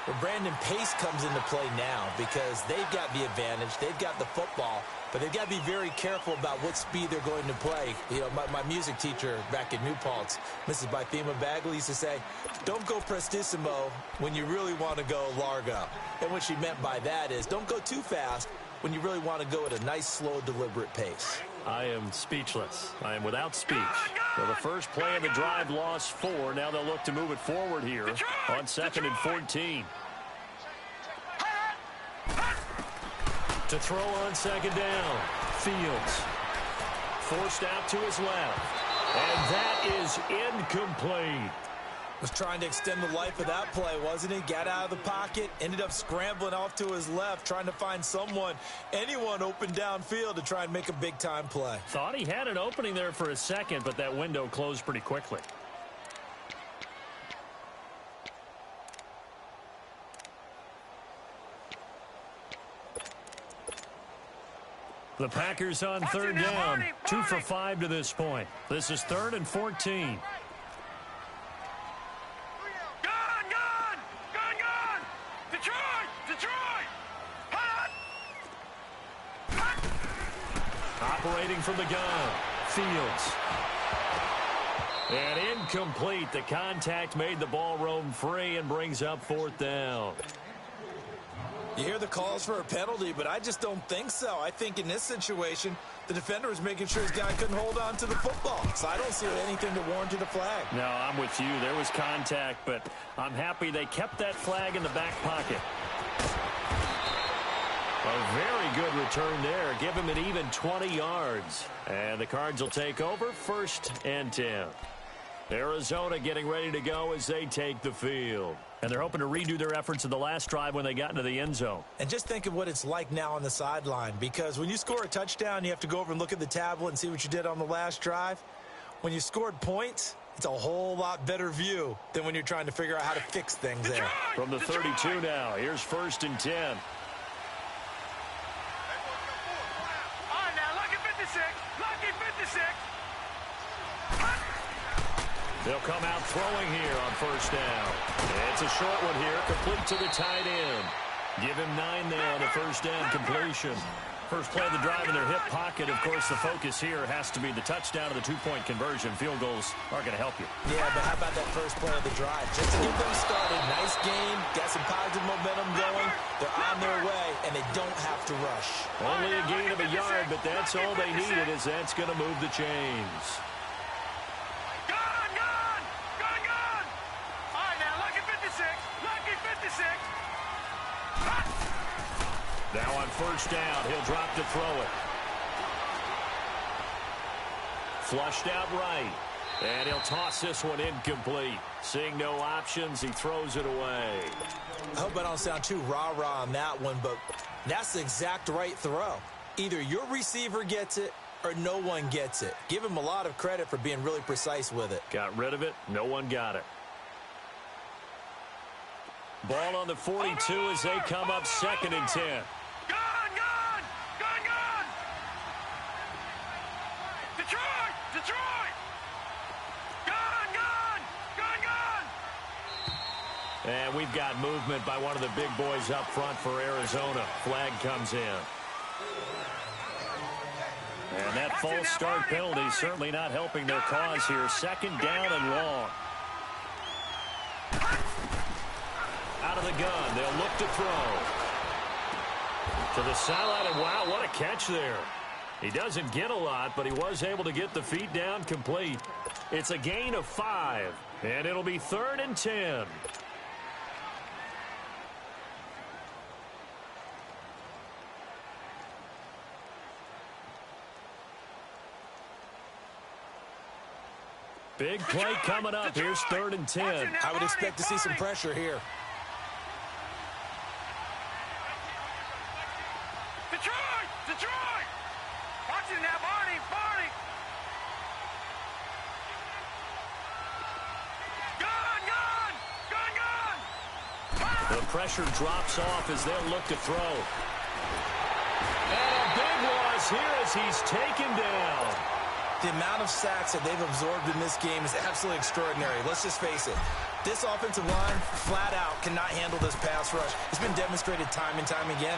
Well, Brandon, pace comes into play now because they've got the advantage. They've got the football, but they've got to be very careful about what speed they're going to play. You know, my music teacher back at New Paltz, Mrs. Bythema Bagley, used to say, don't go prestissimo when you really want to go largo. And what she meant by that is don't go too fast when you really want to go at a nice, slow, deliberate pace. I am speechless. I am without speech. So the first play of the drive lost 4. Now they'll look to move it forward here on second and 14. To throw on second down. Fields. Forced out to his left. And that is incomplete. Was trying to extend the life of that play, wasn't he? Got out of the pocket, ended up scrambling off to his left, trying to find anyone open downfield to try and make a big-time play. Thought he had an opening there for a second, but that window closed pretty quickly. The Packers on third down, 2 for 5 to this point. This is 3rd and 14. Operating from the gun, Fields. And incomplete. The contact made the ball roam free and brings up 4th down. You hear the calls for a penalty, but I just don't think so. I think in this situation, the defender was making sure his guy couldn't hold on to the football. So I don't see anything to warrant a flag. No, I'm with you. There was contact, but I'm happy they kept that flag in the back pocket. A very good return there. Give him an even 20 yards. And the Cards will take over 1st and 10. Arizona getting ready to go as they take the field. And they're hoping to redo their efforts in the last drive when they got into the end zone. And just think of what it's like now on the sideline, because when you score a touchdown, you have to go over and look at the tablet and see what you did on the last drive. When you scored points, it's a whole lot better view than when you're trying to figure out how to fix things there. From the 32 now, here's 1st and 10. They'll come out throwing here on 1st down. It's a short one here, complete to the tight end. Give him 9 there on the 1st down completion. First play of the drive in their hip pocket. Of course, the focus here has to be the touchdown of the 2-point conversion. Field goals aren't going to help you. Yeah, but how about that first play of the drive? Just to get them started, nice game, got some positive momentum going. They're on their way, and they don't have to rush. Only a gain of a yard, but that's all they needed, as that's going to move the chains. Now on 1st down, he'll drop to throw it. Flushed out right. And he'll toss this one incomplete. Seeing no options, he throws it away. I hope I don't sound too rah-rah on that one, but that's the exact right throw. Either your receiver gets it or no one gets it. Give him a lot of credit for being really precise with it. Got rid of it. No one got it. Ball on the 42 as they come up 2nd and 10. And we've got movement by one of the big boys up front for Arizona. Flag comes in. And that false start penalty certainly not helping their cause here. 2nd down and long. Out of the gun, they'll look to throw. To the sideline, and wow, what a catch there. He doesn't get a lot, but he was able to get the feet down complete. It's a gain of 5, and it'll be 3rd and 10. Big play coming up. Here's 3rd and 10. I would expect to see some pressure here. Detroit! Watching now, Barney! Gun! The pressure drops off as they'll look to throw. And a big loss here as he's taken down. The amount of sacks that they've absorbed in this game is absolutely extraordinary. Let's just face it. This offensive line, flat out, cannot handle this pass rush. It's been demonstrated time and time again.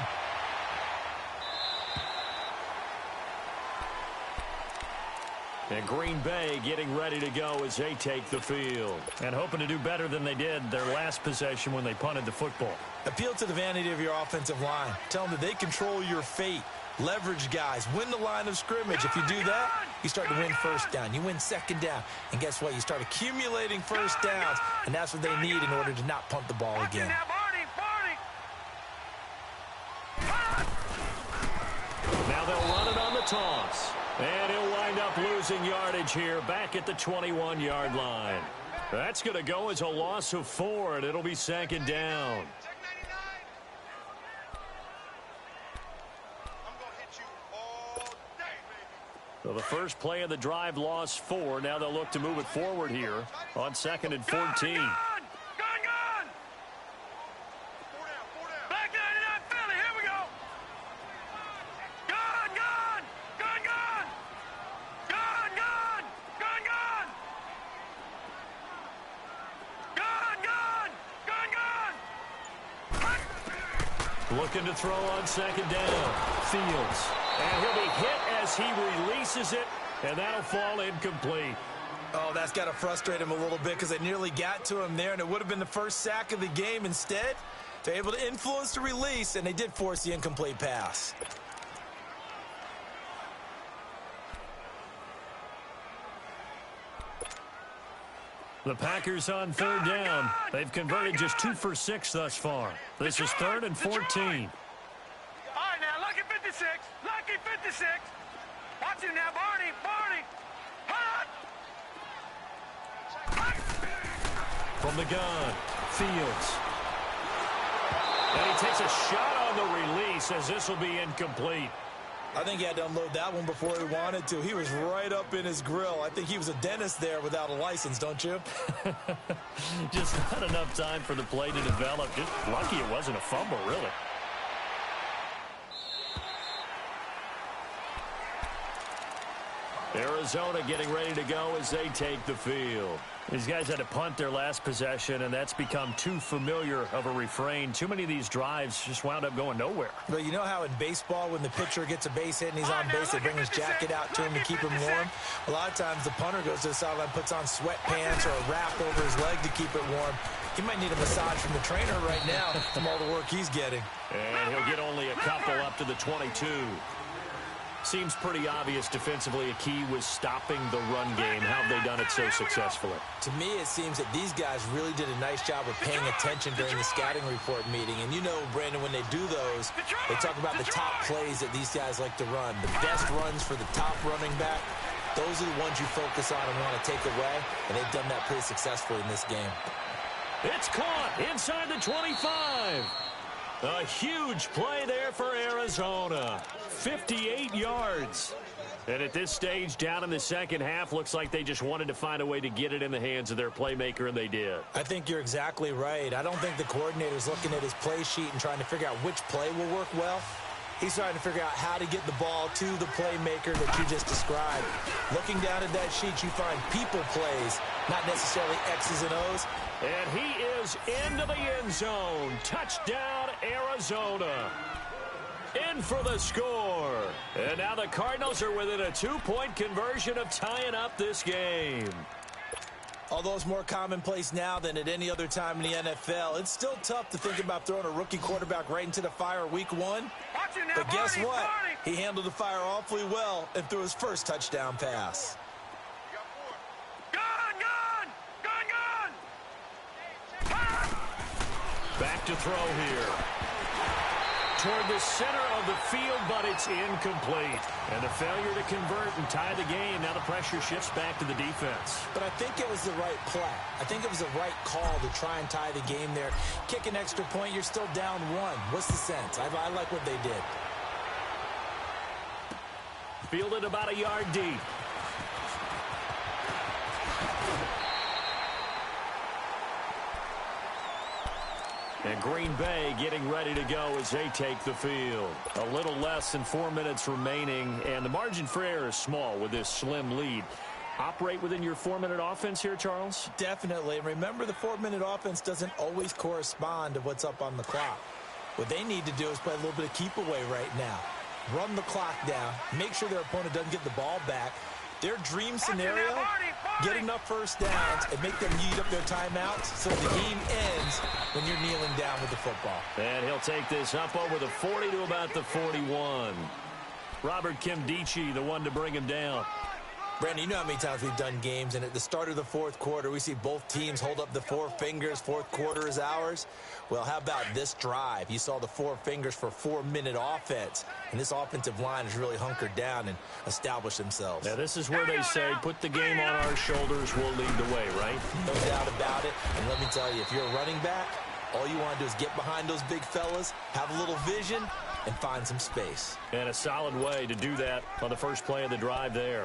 And Green Bay getting ready to go as they take the field. And hoping to do better than they did their last possession when they punted the football. Appeal to the vanity of your offensive line. Tell them that they control your fate. Leverage guys. Win the line of scrimmage. If you do that, you start to win 1st down. You win 2nd down. And guess what? You start accumulating 1st downs. And that's what they need in order to not punt the ball again. Now they'll run it on the toss. And he'll wind up losing yardage here back at the 21-yard line. That's going to go as a loss of 4, and it'll be second down. So the first play of the drive lost 4. Now they'll look to move it forward here on 2nd and 14. Gone! Back 99 Philly, here we go! Gone! Looking to throw on 2nd down. Fields. And he'll be hit as he releases it, and that'll fall incomplete. Oh, that's got to frustrate him a little bit because they nearly got to him there, and it would have been the first sack of the game. Instead, they're able to influence the release, and they did force the incomplete pass. The Packers on 3rd down. They've converted just 2 for 6 thus far. This is 3rd and 14. All right, now, lucky 56. Lucky 56. Watch him now, Barney. Hot! From the gun, Fields. And he takes a shot on the release as this will be incomplete. I think he had to unload that one before he wanted to. He was right up in his grill. I think he was a dentist there without a license, don't you? Just not enough time for the play to develop. Just lucky it wasn't a fumble, really. Arizona getting ready to go as they take the field. These guys had to punt their last possession, and that's become too familiar of a refrain. Too many of these drives just wound up going nowhere. But you know how in baseball, when the pitcher gets a base hit and he's on base, they bring his jacket out to him to keep him warm? A lot of times the punter goes to the sideline, puts on sweatpants or a wrap over his leg to keep it warm. He might need a massage from the trainer right now from all the work he's getting. And he'll get only a couple up to the 22. Seems pretty obvious defensively a key was stopping the run game. How have they done it so successfully? To me, it seems that these guys really did a nice job of paying attention during the scouting report meeting. And you know, Brandon, when they do those, they talk about the top plays that these guys like to run. The best runs for the top running back, those are the ones you focus on and want to take away. And they've done that pretty successfully in this game. It's caught inside the 25. A huge play there for Arizona. 58 yards. And at this stage, down in the second half, looks like they just wanted to find a way to get it in the hands of their playmaker, and they did. I think you're exactly right. I don't think the coordinator's looking at his play sheet and trying to figure out which play will work well. He's trying to figure out how to get the ball to the playmaker that you just described. Looking down at that sheet, you find people plays, not necessarily X's and O's. And he is into the end zone. Touchdown, Arizona. In for the score. And now the Cardinals are within a 2-point conversion of tying up this game. Although it's more commonplace now than at any other time in the NFL, it's still tough to think about throwing a rookie quarterback right into the fire week 1. But guess what? He handled the fire awfully well and threw his first touchdown pass. Back to throw here. Toward the center of the field, but it's incomplete. And a failure to convert and tie the game. Now the pressure shifts back to the defense. But I think it was the right play. I think it was the right call to try and tie the game there. Kick an extra point, you're still down 1. What's the sense? I like what they did. Fielded about a yard deep. And Green Bay getting ready to go as they take the field. A little less than 4 minutes remaining, and the margin for error is small with this slim lead. Operate within your 4-minute offense here, Charles? Definitely. And remember, the 4-minute offense doesn't always correspond to what's up on the clock. What they need to do is play a little bit of keep away right now. Run the clock down. Make sure their opponent doesn't get the ball back. Their dream scenario, get enough first downs and make them eat up their timeouts so the game ends when you're kneeling down with the football. And he'll take this up over the 40 to about the 41. Robert Kimdichie, the one to bring him down. Brandon, you know how many times we've done games, and at the start of the fourth quarter, we see both teams hold up the four fingers. Fourth quarter is ours. Well, how about this drive? You saw the four fingers for 4-minute offense, and this offensive line has really hunkered down and established themselves. Yeah, this is where they say, put the game on our shoulders, we'll lead the way, right? No doubt about it. And let me tell you, if you're a running back, all you want to do is get behind those big fellas, have a little vision, and find some space. And a solid way to do that on the first play of the drive there.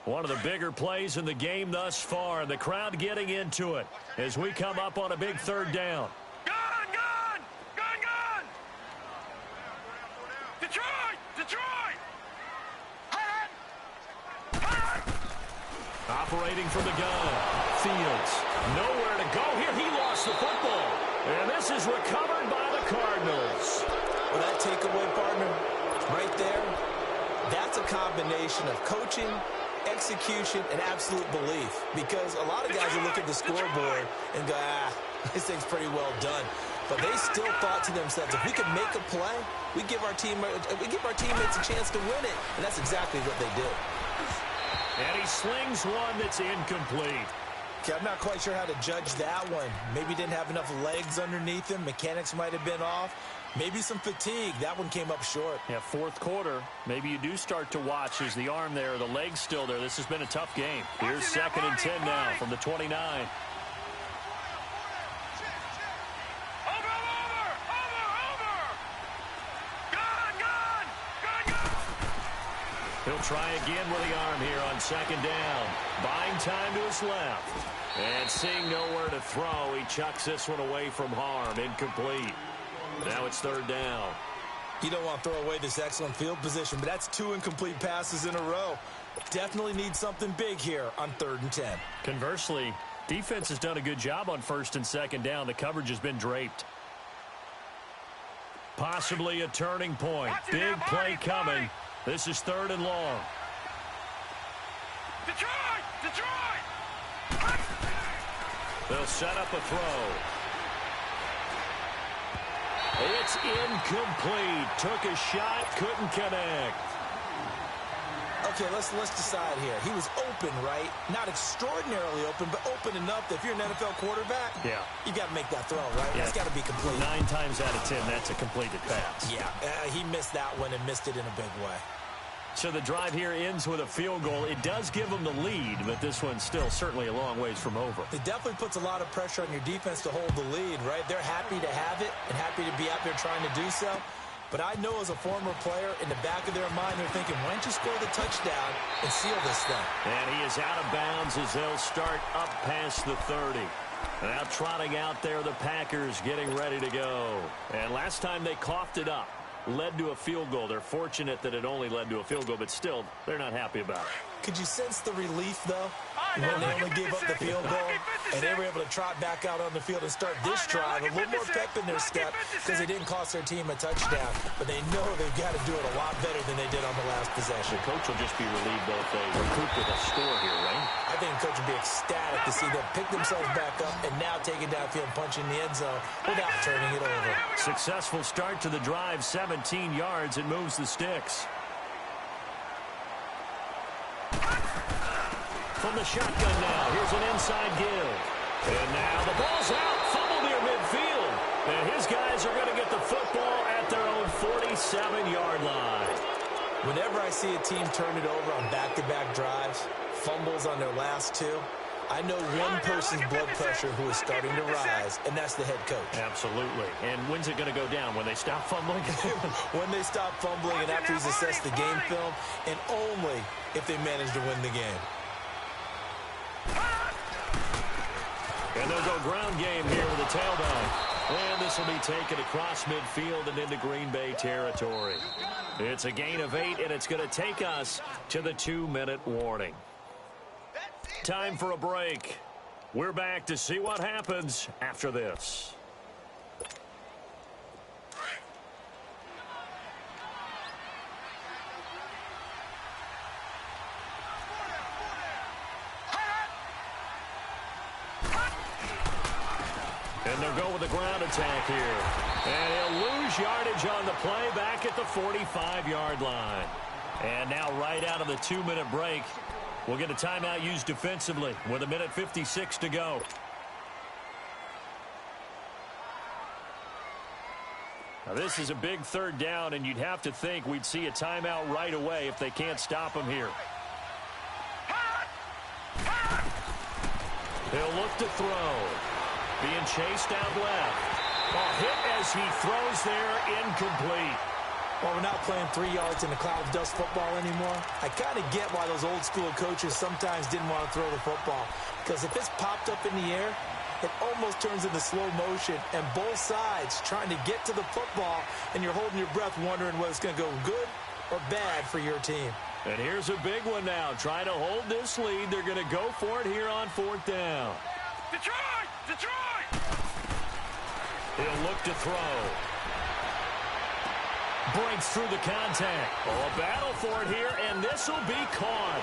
One of the bigger plays in the game thus far. The crowd getting into it as we come up on a big third down. Gun! Gun! Gun! Gun! Detroit! Detroit! Hot! Hot! Operating from the gun. Fields. Nowhere to go here. He lost the football. And this is recovered by the Cardinals. Well, that takeaway, partner, right there, that's a combination of coaching, execution, and absolute belief, because a lot of guys will look at the scoreboard and go, this thing's pretty well done. But they still thought to themselves, if we can make a play, we give our teammates a chance to win it. And that's exactly what they did. And he slings one that's incomplete. Okay, I'm not quite sure how to judge that one. Maybe didn't have enough legs underneath him. Mechanics might have been off. Maybe some fatigue. That one came up short. Yeah, fourth quarter. Maybe you do start to watch as the arm there, the leg's still there. This has been a tough game. Here's 2nd and 10 now from the 29. He'll try again with the arm here on 2nd down. Buying time to his left. And seeing nowhere to throw, he chucks this one away from harm. Incomplete. Now it's 3rd down. You don't want to throw away this excellent field position, but that's 2 incomplete passes in a row. Definitely need something big here on 3rd and 10. Conversely, defense has done a good job on 1st and 2nd down. The coverage has been draped. Possibly a turning point. Big play coming. This is 3rd and long. Detroit! Detroit! They'll set up a throw. It's incomplete. Took a shot, couldn't connect. Okay, let's decide here. He was open, right? Not extraordinarily open, but open enough that if you're an NFL quarterback, yeah, you got to make that throw, right? Yeah. That's got to be complete. 9 times out of 10, that's a completed pass. Yeah, he missed that one and missed it in a big way. So the drive here ends with a field goal. It does give them the lead, but this one's still certainly a long ways from over. It definitely puts a lot of pressure on your defense to hold the lead, right? They're happy to have it and happy to be out there trying to do so. But I know as a former player, in the back of their mind, they're thinking, why don't you score the touchdown and seal this thing? And he is out of bounds as they'll start up past the 30. Now trotting out there, the Packers getting ready to go. And last time they coughed it up, led to a field goal. They're fortunate that it only led to a field goal, but still, they're not happy about it. Could you sense the relief, though, when they only gave up the field goal and they were able to trot back out on the field and start this drive? A little more pep in their step because they didn't cost their team a touchdown, but they know they've got to do it a lot better than they did on the last possession. The coach will just be relieved, though, if they recoup with a score here, right? I think the coach would be ecstatic to see them pick themselves back up and now take it downfield and punch in the end zone without turning it over. Successful start to the drive, 17 yards. It moves the sticks. From the shotgun now, here's an inside give. And now the ball's out, fumble near midfield. And his guys are going to get the football at their own 47-yard line. Whenever I see a team turn it over on back-to-back drives, fumbles on their last 2, I know one person's blood pressure who is starting to rise, and that's the head coach. Absolutely. And when's it going to go down? When they stop fumbling? When they stop fumbling and after he's assessed the game film, and only if they manage to win the game. And they'll go ground game here with a tailback. And this will be taken across midfield and into Green Bay territory. It's a gain of 8, and it's going to take us to the 2-minute warning. Time for a break. We're back to see what happens after this. And they'll go with the ground attack here. And he'll lose yardage on the play back at the 45-yard line. And now right out of the 2-minute break, we'll get a timeout used defensively with 1:56 to go. Now this is a big third down, and you'd have to think we'd see a timeout right away if they can't stop him here. He'll look to throw. Being chased out left. A hit as he throws there, incomplete. Well, we're not playing 3 yards in a cloud of dust football anymore. I kind of get why those old school coaches sometimes didn't want to throw the football. Because if it's popped up in the air, it almost turns into slow motion. And both sides trying to get to the football, and you're holding your breath wondering whether it's going to go good or bad for your team. And here's a big one now. Trying to hold this lead. They're going to go for it here on 4th down. Detroit! Detroit! He'll look to throw. Breaks through the contact. Oh, a battle for it here, and this will be caught.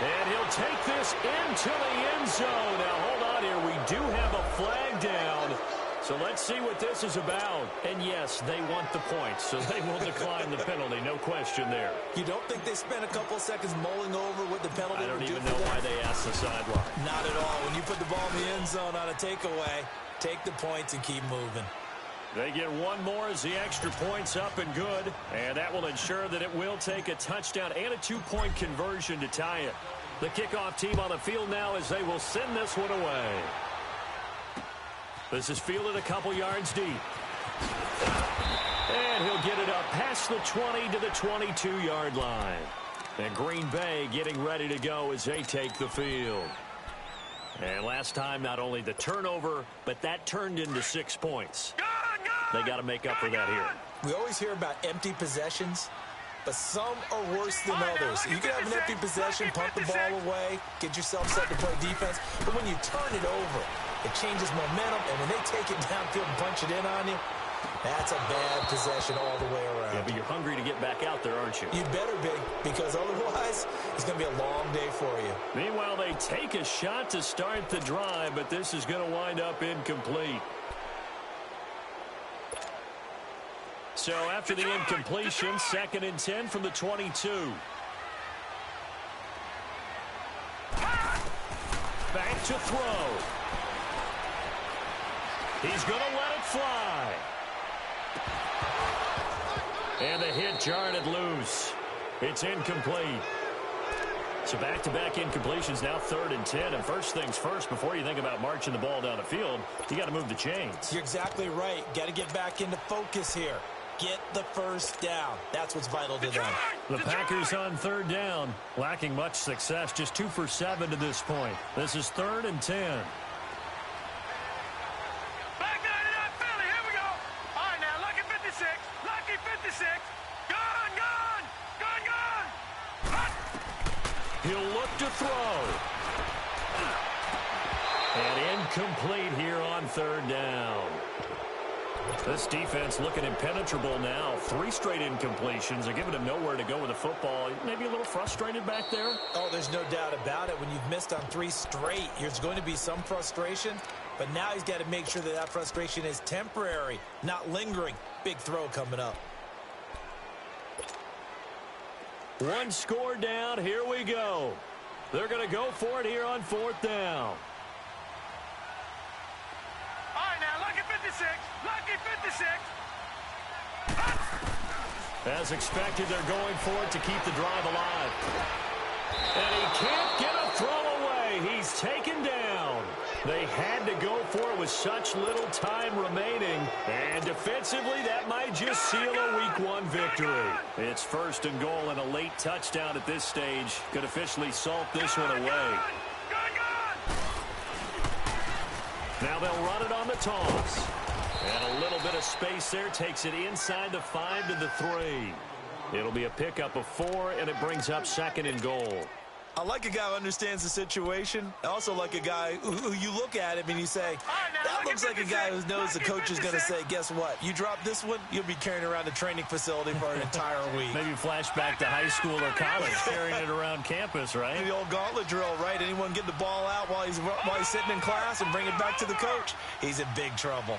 And he'll take this into the end zone. Now, hold on here. We do have a flag down. So let's see what this is about. And, yes, they want the points, so they will decline the penalty. No question there. You don't think they spent a couple seconds mulling over what the penalty I don't would do even for know them? why they asked the sideline. Not at all. When you put the ball in the end zone on a takeaway, take the points and keep moving. They get one more as the extra point's up and good. And that will ensure that it will take a touchdown and a 2-point conversion to tie it. The kickoff team on the field now as they will send this one away. This is fielded a couple yards deep. And he'll get it up past the 20 to the 22-yard line. And Green Bay getting ready to go as they take the field. And last time, not only the turnover, but that turned into 6 points. They got to make up for that here. We always hear about empty possessions, but some are worse than others. You can have an empty possession, punt the ball away, get yourself set to play defense, but when you turn it over, it changes momentum, and when they take it downfield and punch it in on you, that's a bad possession all the way around. Yeah, but you're hungry to get back out there, aren't you? You better be, because otherwise, it's going to be a long day for you. Meanwhile, they take a shot to start the drive, but this is going to wind up incomplete. So after the incompletion, 2nd and 10 from the 22. Back to throw. He's going to let it fly. And the hit jarred it loose. It's incomplete. So back-to-back incompletions, now 3rd and 10. And first things first, before you think about marching the ball down the field, you got to move the chains. You're exactly right. Got to get back into focus here. Get the first down. That's what's vital to them. The Packers on 3rd down, lacking much success, just 2 for 7 to this point. This is 3rd and 10. Back 99 Philly, here we go. All right, now, lucky 56. Lucky 56. Gun, gun. Gun, gun. Hot. He'll look to throw. And incomplete here on 3rd down. This defense looking impenetrable now. 3 straight incompletions. They're giving him nowhere to go with the football. Maybe a little frustrated back there. Oh, there's no doubt about it. When you've missed on 3 straight, there's going to be some frustration. But now he's got to make sure that that frustration is temporary, not lingering. Big throw coming up. 1 score down. Here we go. They're going to go for it here on 4th down. All right, now, lucky 56. Lucky 56. As expected, they're going for it to keep the drive alive. And he can't get a throw away. He's taken down. They had to go for it with such little time remaining. And defensively, that might just seal a Week 1 victory. It's 1st and goal, and a late touchdown at this stage could officially salt this one away. Now they'll run it on the toss. And a little bit of space there takes it inside the 5 to the 3. It'll be a pickup of 4, and it brings up 2nd and goal. I like a guy who understands the situation. I also like a guy who you look at him and you say, that looks like a guy who knows the coach is going to say, guess what? You drop this one, you'll be carrying around the training facility for an entire week. Maybe flashback to high school or college, carrying it around campus, right? The old gauntlet drill, right? Anyone get the ball out while he's sitting in class and bring it back to the coach? He's in big trouble.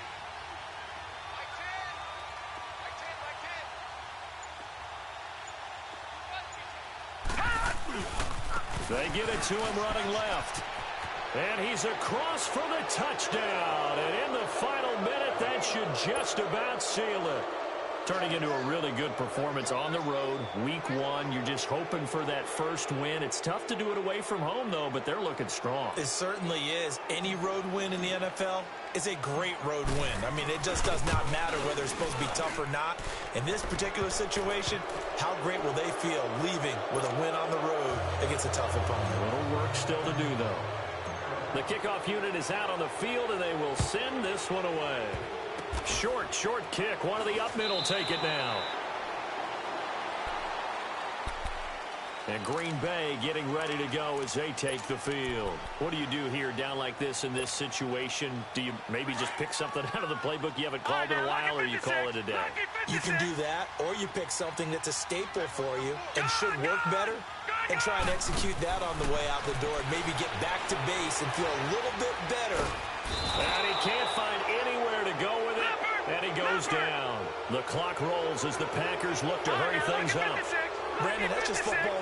They get it to him running left. And he's across for the touchdown. And in the final minute, that should just about seal it. Turning into a really good performance on the road, week one. You're just hoping for that first win. It's tough to do it away from home, though, but they're looking strong. It certainly is. Any road win in the NFL is a great road win. I mean, it just does not matter whether it's supposed to be tough or not. In this particular situation, how great will they feel leaving with a win on the road against a tough opponent? A little work still to do, though. The kickoff unit is out on the field, and they will send this one away. Short kick. One of the up middle take it down. And Green Bay getting ready to go as they take the field. What do you do here down like this in this situation? Do you maybe just pick something out of the playbook you haven't called in a while, or you call it a day? You can do that, or you pick something that's a staple for you and should work better and try and execute that on the way out the door and maybe get back to base and feel a little bit better. And he can't find anywhere to go with it, and he goes down. The clock rolls as the Packers look to hurry things up. Brandon, that's just football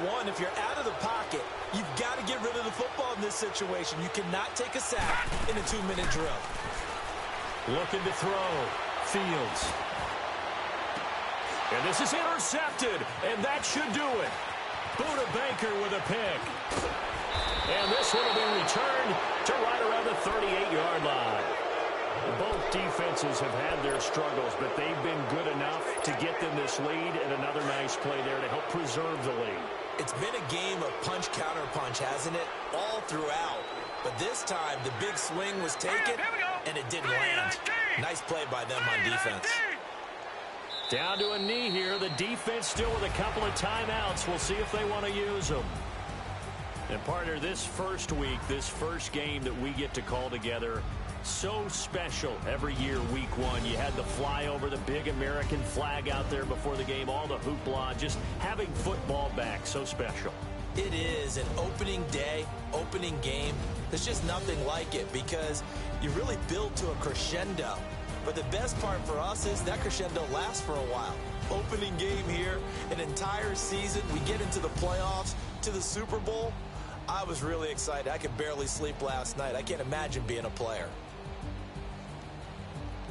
101. If you're out of the pocket, you've got to get rid of the football in this situation. You cannot take a sack in a 2-minute drill. Looking to throw. Fields. And this is intercepted, and that should do it. Buda Baker with a pick. And this one will be returned to right around the 38-yard line. Both defenses have had their struggles, but they've been good enough to get them this lead, and another nice play there to help preserve the lead. It's been a game of punch-counter-punch, hasn't it? All throughout. But this time, the big swing was taken, and it didn't land. Nice play by them on defense. Down to a knee here. The defense still with a couple of timeouts. We'll see if they want to use them. And partner, this first week, this first game that we get to call together, so special every year, week one. You had the flyover, the big American flag out there before the game, all the hoopla, just having football back, so special. It is an opening day, opening game. There's just nothing like it because you really build to a crescendo. But the best part for us is that crescendo lasts for a while. Opening game here, an entire season. We get into the playoffs, to the Super Bowl. I was really excited. I could barely sleep last night. I can't imagine being a player.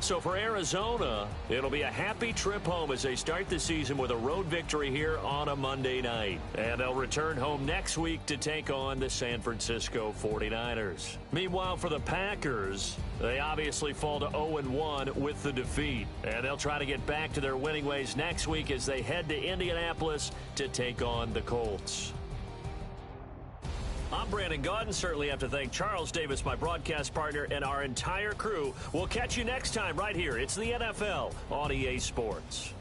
So for Arizona, it'll be a happy trip home as they start the season with a road victory here on a Monday night. And they'll return home next week to take on the San Francisco 49ers. Meanwhile, for the Packers, they obviously fall to 0-1 with the defeat. And they'll try to get back to their winning ways next week as they head to Indianapolis to take on the Colts. I'm Brandon Gaudin. Certainly have to thank Charles Davis, my broadcast partner, and our entire crew. We'll catch you next time right here. It's the NFL on EA Sports.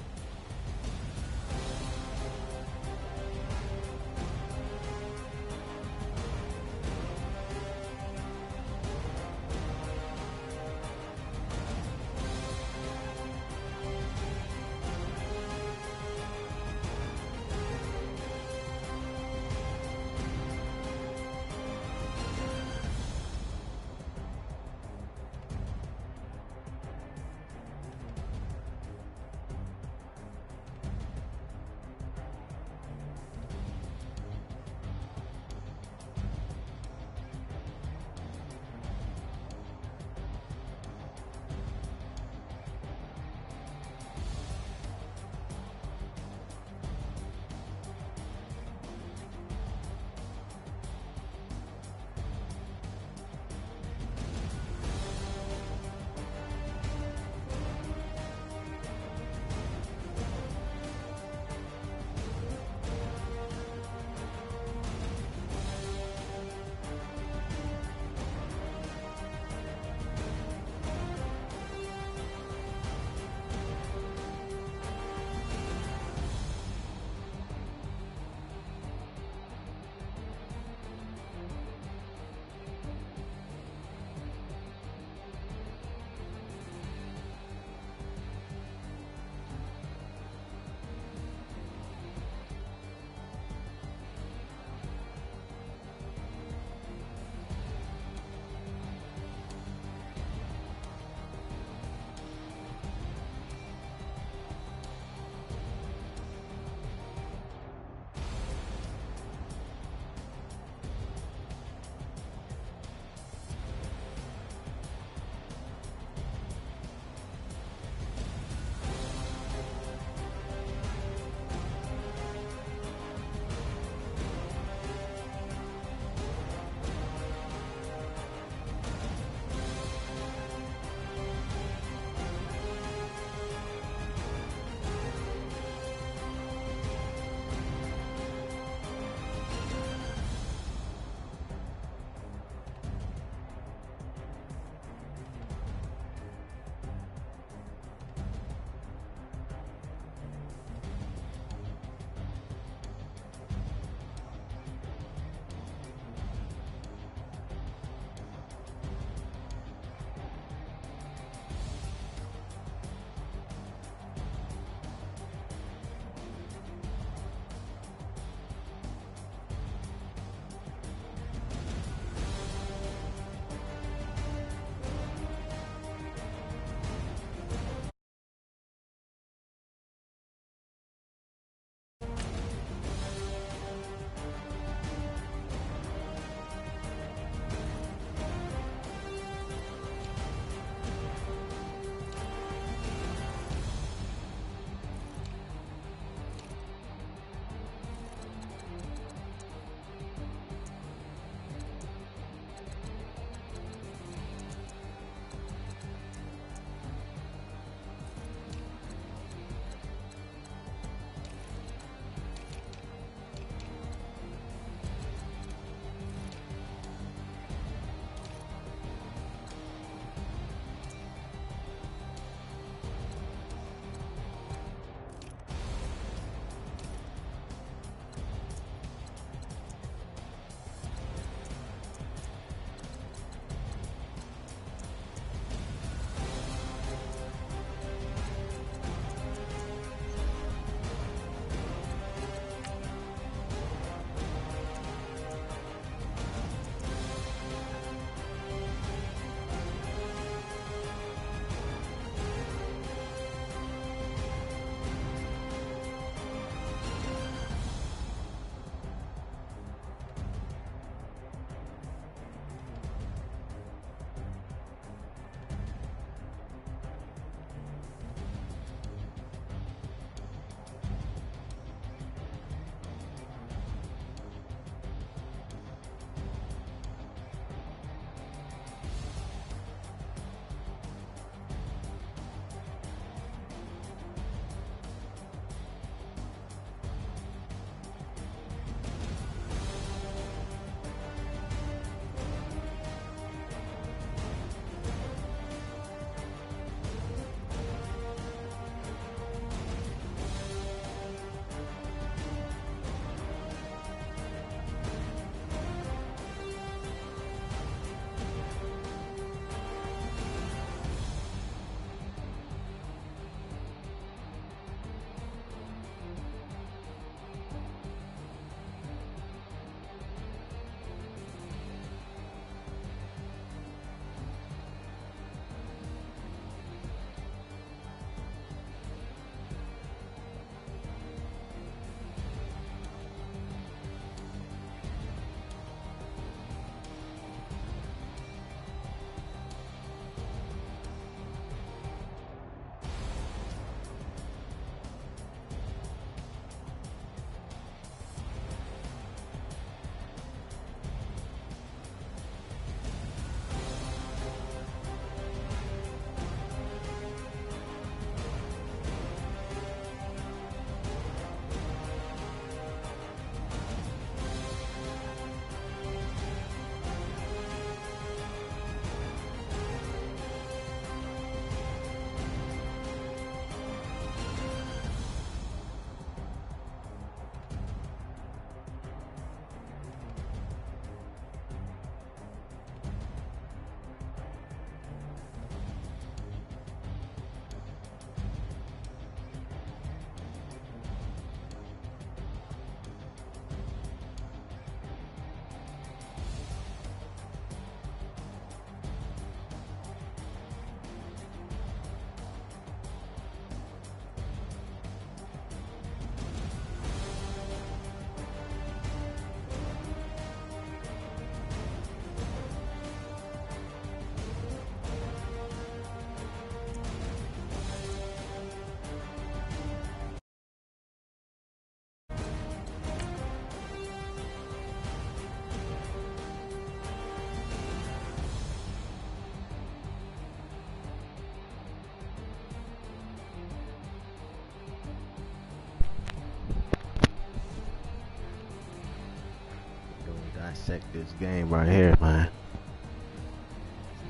dissect this game right here, man.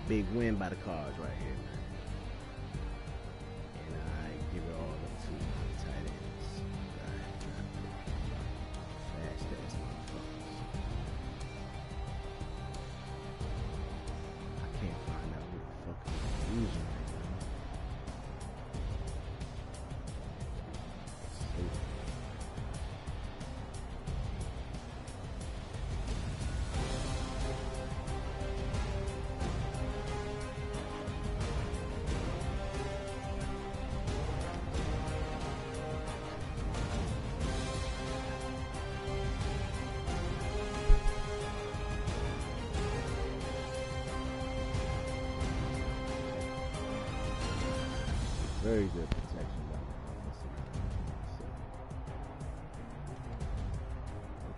Big win by the Cards right here, man. And I give it all up to my tight ends. Fast ass motherfuckers. I can't find out who the fuck I'm using right now. Very good protection by the offensive line. So,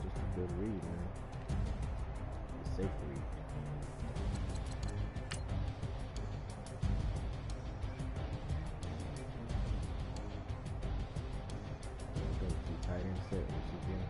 just a good read, man. A safe read. Go to tight end set once again.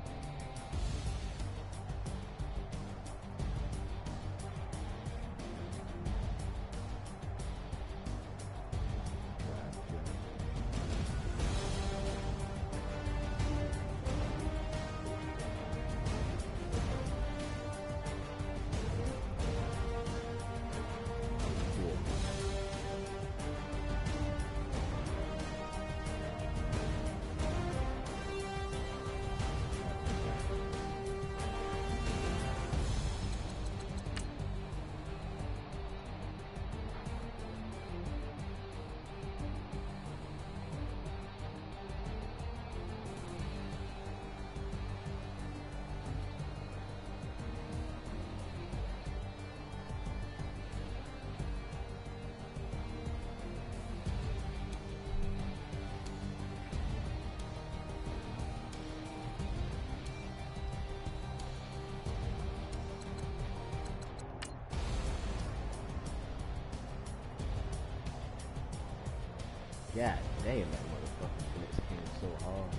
God damn, that motherfucking blitz came so hard.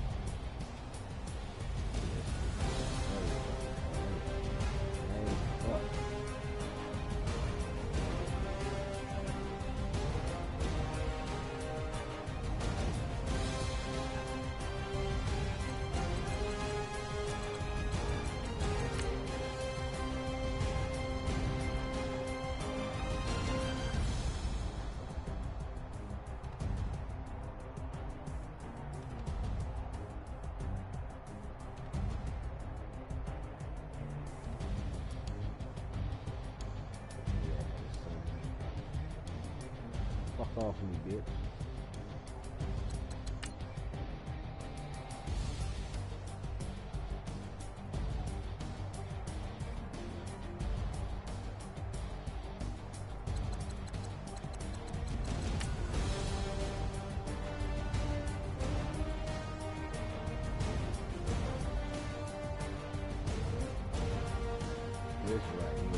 Fuck off me, bitch. This right here.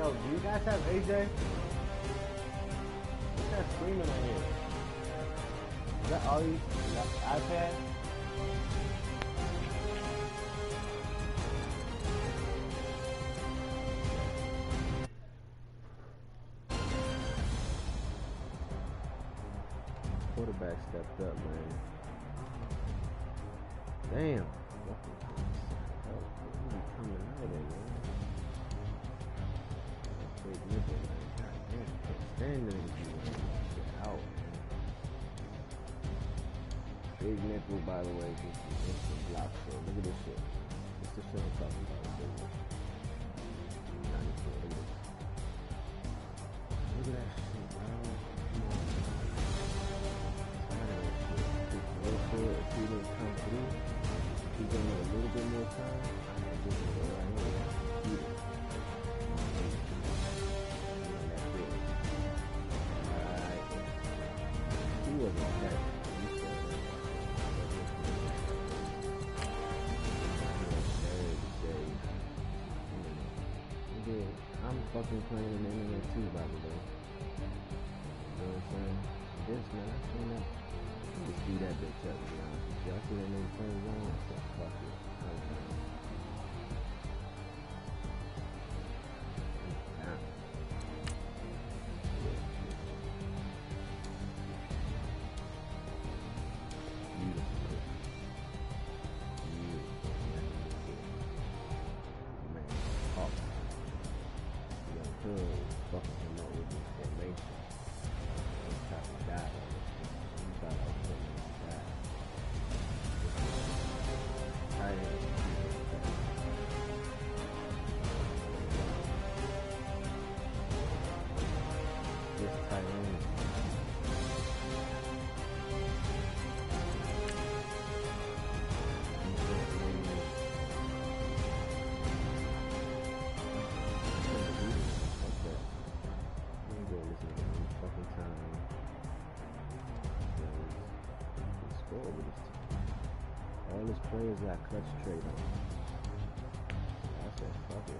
Yo, do you guys have AJ? What's that screaming on here? Is that all you iPad? Quarterback stepped up, man. Damn. Coming out of there, man. Big nipple, man. Goddamn, can't stand it if you want shit out, man. Big nipple, by the way, this is instant block show. Look at this shit. This is the show I'm talking about. Look at that shit, bro. Come on, man. Tired of that shit. Real short, if he didn't come through, he gave me a little bit more time. I had this nigga right here. Eat it. He wasn't that. I'm fucking playing in the internet too, by the way. You know what I'm saying? This, man, I seen that. Just beat that bitch up, to be honest with you. I see that nigga playing wrong. I said, fuck it. All his players got clutch trade on. I said, fuck it.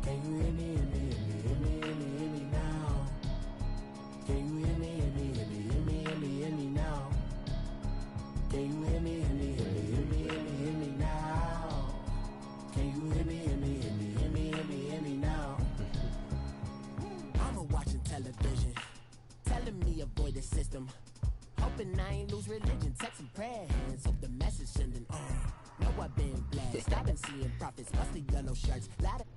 Can you hear me, hear me, hear me, hear me, hear me, hear me now? Can you hear me, hear me, hear me, hear me, hear me, hear me now? Can you hear me, hear me, hear me, hear me, hear me, hear me now? Can you hear me, hear me, hear me, hear me, hear me, hear me now? I'm watching television, telling me avoid the system. Hoping I ain't lose religion, texting prayer hands, hope the message sending on. Know I've been blessed, I've been seeing prophets, mostly yellow shirts, lot of